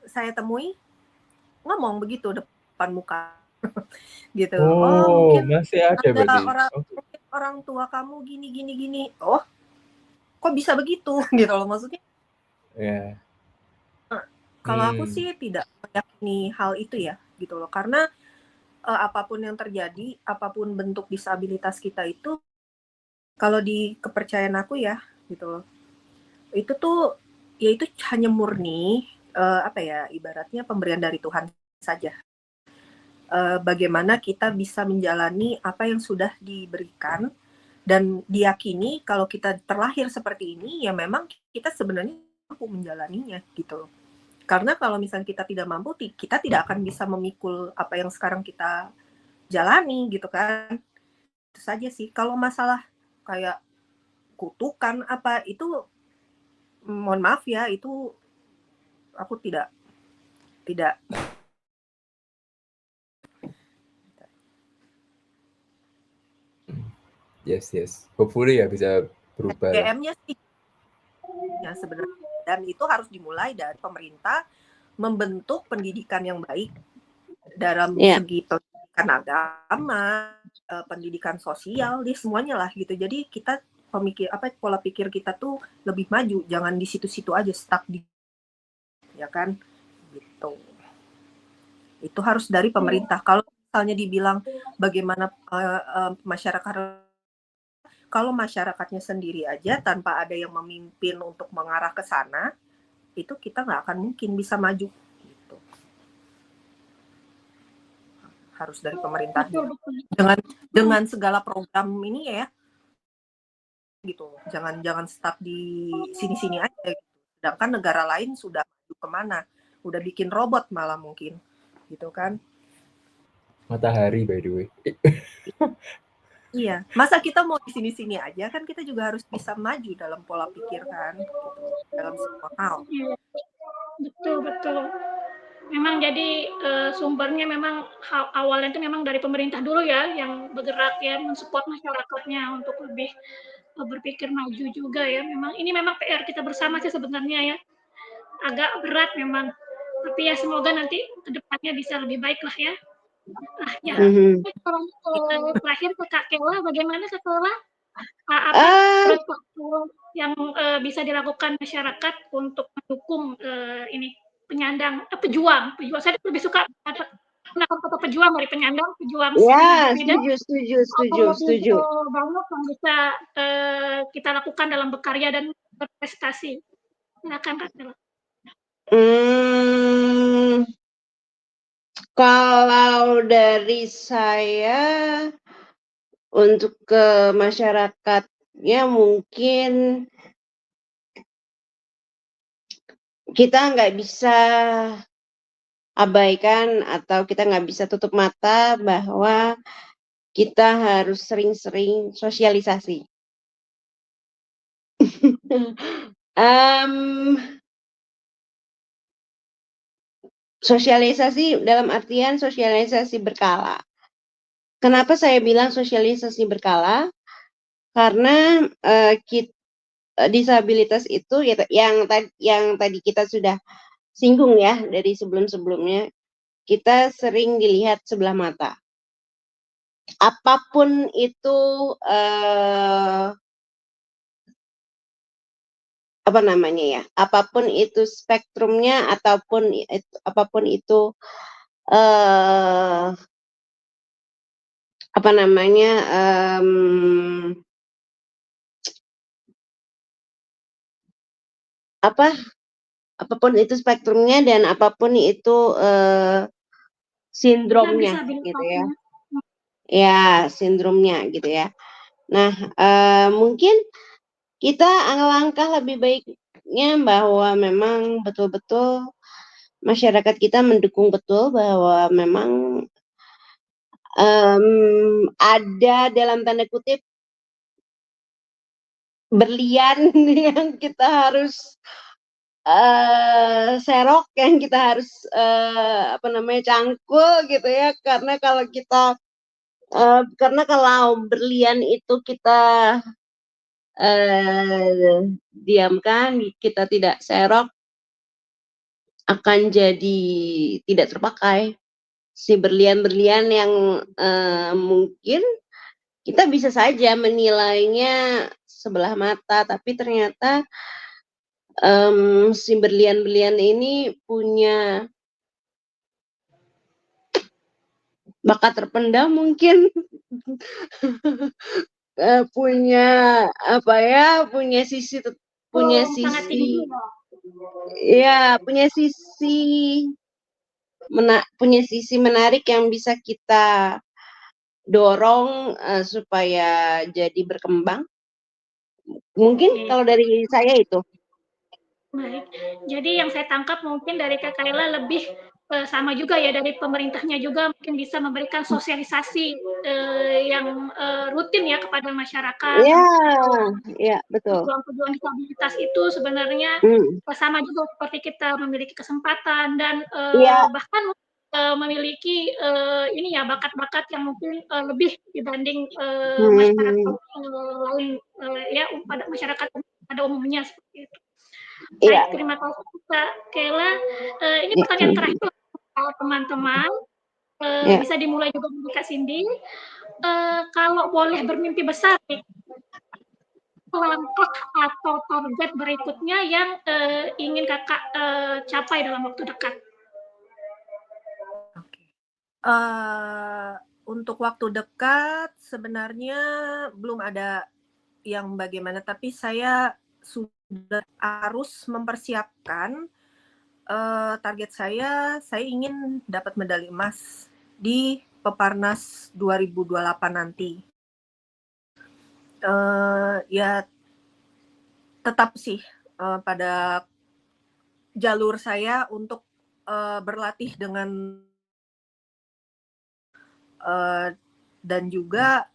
saya temui ngomong begitu depan muka gitu. Mungkin masih ada berarti. orang tua kamu gini. Oh, kok bisa begitu gitu loh maksudnya. Ya. Kalau aku sih tidak meyakini hal itu ya gitu loh, karena apapun yang terjadi, apapun bentuk disabilitas kita itu, kalau di kepercayaan aku ya gitu loh, itu tuh ya itu hanya murni ibaratnya pemberian dari Tuhan saja. Bagaimana kita bisa menjalani apa yang sudah diberikan dan diyakini kalau kita terlahir seperti ini ya memang kita sebenarnya mampu menjalaninya gitu loh. Karena kalau misalnya kita tidak mampu, kita tidak akan bisa memikul apa yang sekarang kita jalani gitu kan. Itu saja sih. Kalau masalah kayak kutukan apa itu, mohon maaf ya, itu aku tidak. Yes. Hopefully ya bisa berubah. SDM-nya sih ya sebenarnya, dan itu harus dimulai dari pemerintah membentuk pendidikan yang baik dalam segi pendidikan agama, pendidikan sosial, di semuanya lah gitu. Jadi kita pola pikir kita tuh lebih maju, jangan di situ-situ aja stuck di, ya kan gitu. Itu harus dari pemerintah. Kalau misalnya dibilang bagaimana masyarakat, kalau masyarakatnya sendiri aja tanpa ada yang memimpin untuk mengarah ke sana, itu kita nggak akan mungkin bisa maju gitu. Harus dari pemerintahnya dengan segala program ini ya gitu. Jangan stuck di sini-sini aja gitu. Sedangkan negara lain sudah maju kemana, udah bikin robot malah mungkin gitu kan. Matahari by the way. Iya, masa kita mau di sini-sini aja, kan kita juga harus bisa maju dalam pola pikir kan gitu, dalam semua hal. Betul. Memang jadi sumbernya memang awalnya itu memang dari pemerintah dulu ya yang bergerak ya mensupport masyarakatnya untuk lebih berpikir maju juga ya. Ini memang PR kita bersama sih sebenarnya ya. Agak berat memang. Tapi ya semoga nanti kedepannya bisa lebih baik lah ya. Terakhir ke Kak Kela, bagaimana Kak Kela? Protokol yang bisa dilakukan masyarakat untuk mendukung ini penyandang pejuang. Saya lebih suka kata pejuang dari penyandang, pejuang. Ya, setuju. Banyak yang bisa kita lakukan dalam berkarya dan berprestasi. Silakan Kak Kela. Kalau dari saya untuk ke masyarakatnya mungkin kita nggak bisa abaikan atau kita nggak bisa tutup mata bahwa kita harus sering-sering sosialisasi. Sosialisasi dalam artian sosialisasi berkala. Kenapa saya bilang sosialisasi berkala? Karena disabilitas itu yang tadi kita sudah singgung ya dari sebelum-sebelumnya, kita sering dilihat sebelah mata. Apapun itu apapun itu spektrumnya ataupun apapun itu apapun itu spektrumnya dan apapun itu sindromnya gitu ya. Ya, sindromnya gitu ya. Nah, mungkin kita alangkah lebih baiknya bahwa memang betul-betul masyarakat kita mendukung betul bahwa memang ada dalam tanda kutip berlian yang kita harus serok, yang kita harus cangkul gitu ya, karena kalau berlian itu kita diamkan, kita tidak serok, akan jadi tidak terpakai si berlian-berlian yang mungkin kita bisa saja menilainya sebelah mata, tapi ternyata si berlian-berlian ini punya bakat terpendam mungkin. Punya punya sisi sangat tinggi ya, punya sisi menarik yang bisa kita dorong supaya jadi berkembang. Mungkin kalau dari saya itu. Baik. Jadi yang saya tangkap mungkin dari Kak Kayla lebih sama juga ya, dari pemerintahnya juga mungkin bisa memberikan sosialisasi yang rutin ya kepada masyarakat. Iya, betul. Pejuang-pejuang disabilitas itu sebenarnya sama juga seperti kita memiliki kesempatan dan bahkan memiliki bakat-bakat yang mungkin lebih dibanding masyarakat lain ya, pada masyarakat pada umumnya seperti itu. Baik, terima kasih Kak Kayla. Ini pertanyaan terakhir teman-teman. Bisa dimulai juga dari Kak Cindy. Kalau boleh bermimpi besar, langkah atau target berikutnya yang ingin Kakak capai dalam waktu dekat? Untuk waktu dekat sebenarnya belum ada yang bagaimana, tapi saya sudah harus mempersiapkan target saya ingin dapat medali emas di Peparnas 2028 nanti. Ya tetap sih pada jalur saya untuk berlatih dengan dan juga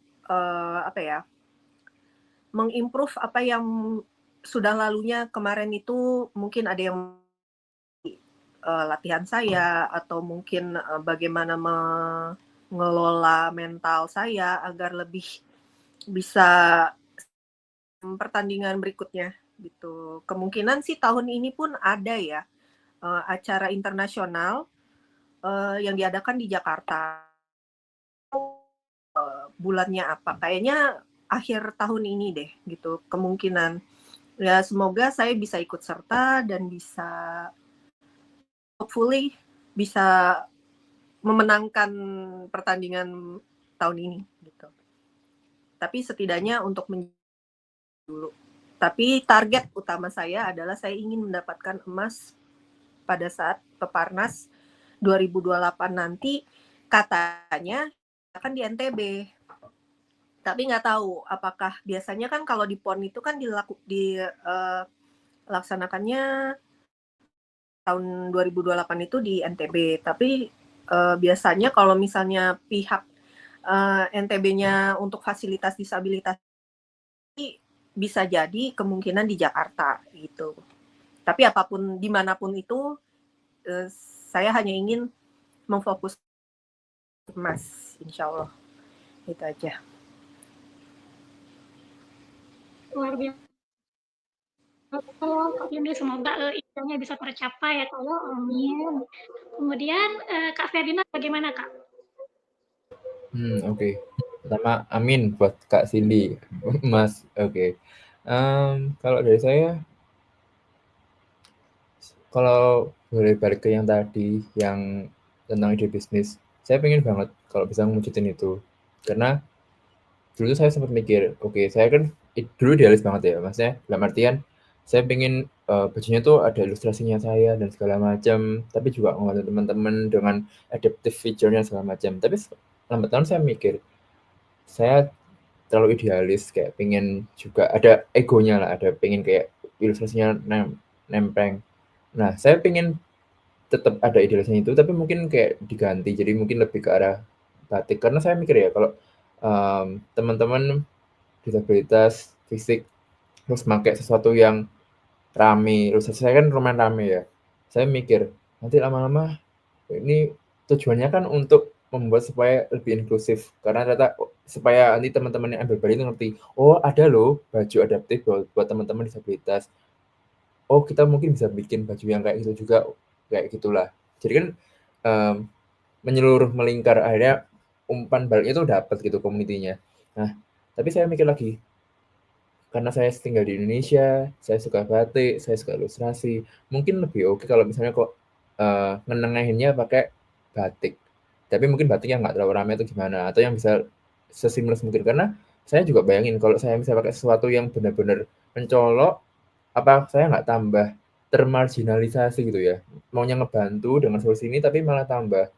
mengimprove apa yang sudah lalunya kemarin itu. Mungkin ada yang latihan saya atau mungkin bagaimana mengelola mental saya agar lebih bisa pertandingan berikutnya gitu. Kemungkinan sih tahun ini pun ada ya acara internasional yang diadakan di Jakarta. Bulannya apa? Kayaknya akhir tahun ini deh gitu kemungkinan. Ya semoga saya bisa ikut serta dan bisa hopefully bisa memenangkan pertandingan tahun ini gitu. Tapi setidaknya untuk dulu. Tapi target utama saya adalah saya ingin mendapatkan emas pada saat Peparnas 2028 nanti. Katanya akan di NTB. Tapi nggak tahu apakah biasanya kan kalau di PON itu kan dilaksanakannya tahun 2028 itu di NTB. Tapi biasanya kalau misalnya pihak NTB-nya untuk fasilitas disabilitas bisa jadi kemungkinan di Jakarta gitu. Tapi apapun dimanapun itu saya hanya ingin memfokus emas, insya Allah. Itu aja. Luar biasa. Ini semoga impiannya bisa tercapai ya kalau amin. Kemudian Kak Ferdinand bagaimana Kak? Oke. Pertama amin buat Kak Cindy, Mas. Oke. Kalau dari saya, kalau boleh balik ke yang tadi, yang tentang ide bisnis, saya pengen banget kalau bisa mewujudin itu. Karena dulu tuh saya sempat mikir, oke, saya kan dulu idealis banget ya, maksudnya dalam artian saya pengen bajunya tuh ada ilustrasinya saya dan segala macam, tapi juga ngebantu teman-teman dengan adaptive feature-nya segala macam. Tapi lambat laun saya mikir, saya terlalu idealis, kayak pengen juga ada egonya lah, ada pengen kayak ilustrasinya nempeng. Nah, saya pengen tetap ada idealisnya itu, tapi mungkin kayak diganti, jadi mungkin lebih ke arah batik. Karena saya mikir ya, kalau teman-teman disabilitas fisik terus pakai sesuatu yang rame, ilustrasi saya kan lumayan rame ya. Saya mikir, nanti lama-lama ini tujuannya kan untuk membuat supaya lebih inklusif, karena ternyata supaya nanti teman-teman yang ambil Bali itu ngerti, oh ada loh baju adaptif buat teman-teman disabilitas. Oh kita mungkin bisa bikin baju yang kayak gitu juga, kayak gitulah. Jadi kan menyeluruh, melingkar, akhirnya umpan baliknya itu dapat gitu komunitinya. Nah, tapi saya mikir lagi, karena saya tinggal di Indonesia, saya suka batik, saya suka ilustrasi, mungkin lebih oke kalau misalnya kok ngenengahinnya pakai batik. Tapi mungkin batiknya nggak terlalu ramai atau gimana, atau yang bisa seseamless mungkin. Karena saya juga bayangin kalau saya bisa pakai sesuatu yang benar-benar mencolok, apa saya nggak tambah termarginalisasi gitu ya. Maunya ngebantu dengan solusi ini, tapi malah tambah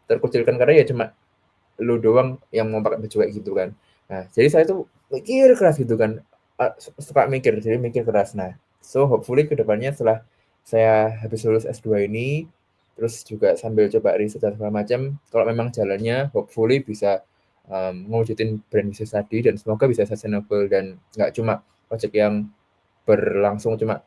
terkucilkan karena ya cuma lu doang yang mau pakai baju kayak gitu kan. Nah, jadi saya tuh mikir keras gitu kan, suka mikir, jadi mikir keras. Nah, so hopefully ke depannya setelah saya habis lulus S2 ini, terus juga sambil coba riset dan segala macam, kalau memang jalannya hopefully bisa mewujudin brand bisnis tadi dan semoga bisa sustainable dan nggak cuma project yang berlangsung cuma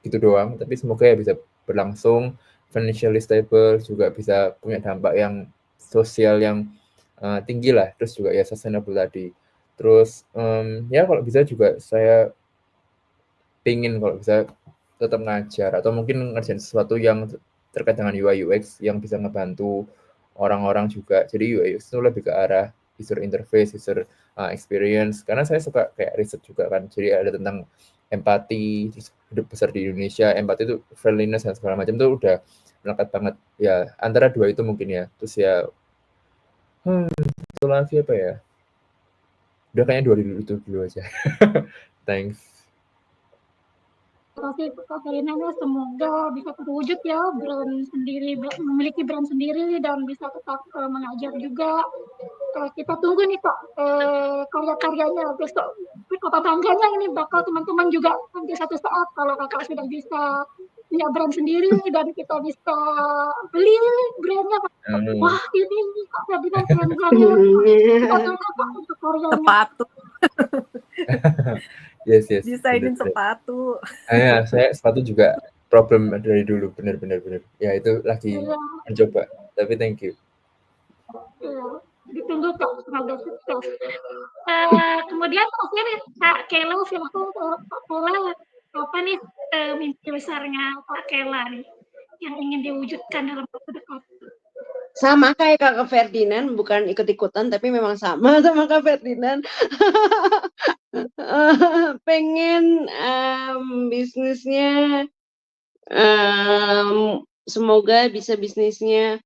gitu doang, tapi semoga ya bisa berlangsung, financially stable, juga bisa punya dampak yang sosial yang tinggi lah, terus juga ya sustainable tadi. Terus ya kalau bisa juga saya pengen kalau bisa tetap ngajar atau mungkin ngerjain sesuatu yang terkait dengan UI UX yang bisa ngebantu orang-orang juga. Jadi UI UX itu lebih ke arah user interface, user experience. Karena saya suka kayak riset juga kan. Jadi ada tentang empati, terus hidup besar di Indonesia, empati itu friendliness dan segala macam itu udah melekat banget. Ya antara dua itu mungkin ya. Terus ya satu lagi apa ya? Udah kayaknya dua itu dulu aja. Thanks. Terima kasih Kak Karina, semoga bisa terwujud ya brand sendiri, memiliki brand sendiri dan bisa tetap mengajar juga. Kita tunggu nih Kak karya-karyanya besok. Kata bangganya ini bakal teman-teman juga nanti satu saat kalau kakak sudah bisa punya brand sendiri dan kita bisa beli brandnya. Wah ini Kak Karina keren banget. Kita tunggu Kak untuk karyanya. Sepatu. Yes. Desainin sepatu. Ya, saya sepatu juga problem dari dulu, benar. Ya itu lagi mencoba, tapi thank you. Iya, ditunggu Kak, semoga sukses. Kemudian mungkin Kak Kela, silahkan Kak Kela, apa nih mimpi besarnya Kak Kela nih yang ingin diwujudkan dalam waktu dekat? Sama kayak Kakak Ferdinand, bukan ikut-ikutan tapi memang sama Kak Ferdinand. Pengen bisnisnya semoga bisa bisnisnya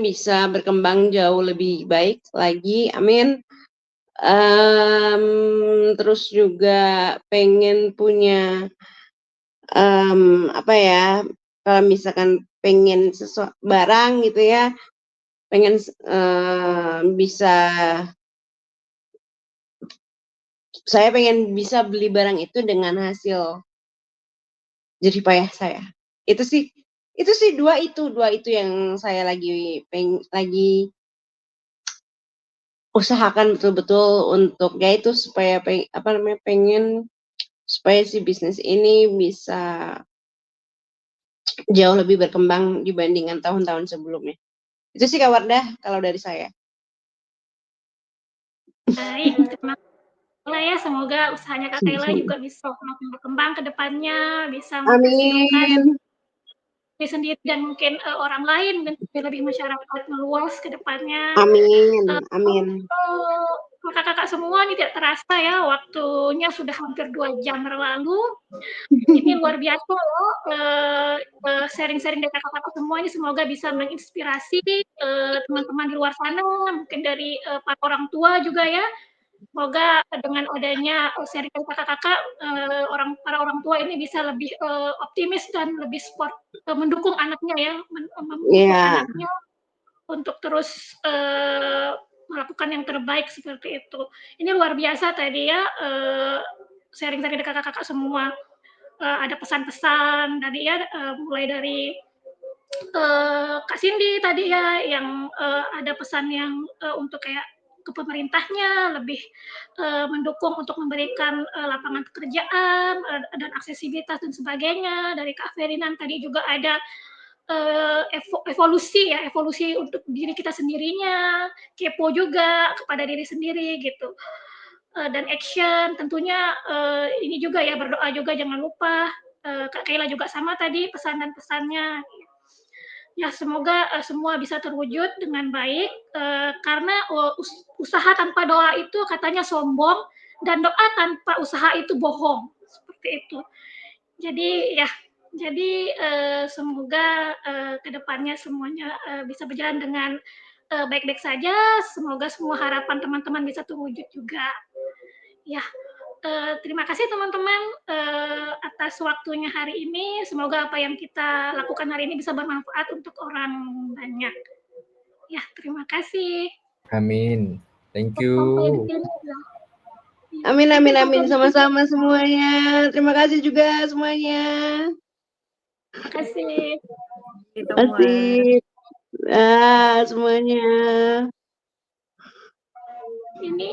bisa berkembang jauh lebih baik lagi, amin. Terus juga pengen punya apa ya, kalau misalkan pengen barang gitu ya, pengen saya pengen bisa beli barang itu dengan hasil jerih payah saya. Itu sih dua itu yang saya lagi usahakan betul-betul untuk ya itu supaya pengen supaya si bisnis ini bisa jauh lebih berkembang dibandingkan tahun-tahun sebelumnya. Itu sih Kak Wardah kalau dari saya. Baik, terima kasih ya. Semoga usahanya Kak Kela juga bisa semakin berkembang ke depannya, bisa menghasilkan diri sendiri dan mungkin orang lain, mungkin lebih masyarakat meluas ke depannya. Amin. Kakak-kakak semua ini tidak terasa ya, waktunya sudah hampir 2 jam berlalu. Ini luar biasa loh, sharing-sharing dari kakak-kakak semua ini semoga bisa menginspirasi teman-teman di luar sana, mungkin dari para orang tua juga ya, Semoga dengan adanya sharing dari kakak-kakak, para orang tua ini bisa lebih optimis dan lebih mendukung anaknya ya, memupuk Iya. anaknya untuk terus melakukan yang terbaik seperti itu. Ini luar biasa tadi ya, sharing dari kakak-kakak semua. Ada pesan-pesan tadi ya, mulai dari Kak Cindy tadi ya, yang ada pesan yang untuk kayak ke pemerintahnya lebih mendukung untuk memberikan lapangan pekerjaan dan aksesibilitas dan sebagainya. Dari Kak Ferdinand tadi juga ada evolusi untuk diri kita sendirinya, kepo juga kepada diri sendiri gitu. Dan action tentunya ini juga ya, berdoa juga jangan lupa. Kak Kayla juga sama tadi pesan dan pesannya. Ya semoga semua bisa terwujud dengan baik, karena usaha tanpa doa itu katanya sombong, dan doa tanpa usaha itu bohong, seperti itu. Jadi ya, jadi semoga kedepannya semuanya bisa berjalan dengan baik-baik saja. Semoga semua harapan teman-teman bisa terwujud juga. Ya, terima kasih teman-teman atas waktunya hari ini. Semoga apa yang kita lakukan hari ini bisa bermanfaat untuk orang banyak. Ya, terima kasih. Amin. Thank you. Sampai di sini. Amin, amin, amin. Sama-sama semuanya. Terima kasih juga semuanya. Terima kasih. Terima kasih. Semuanya. Ini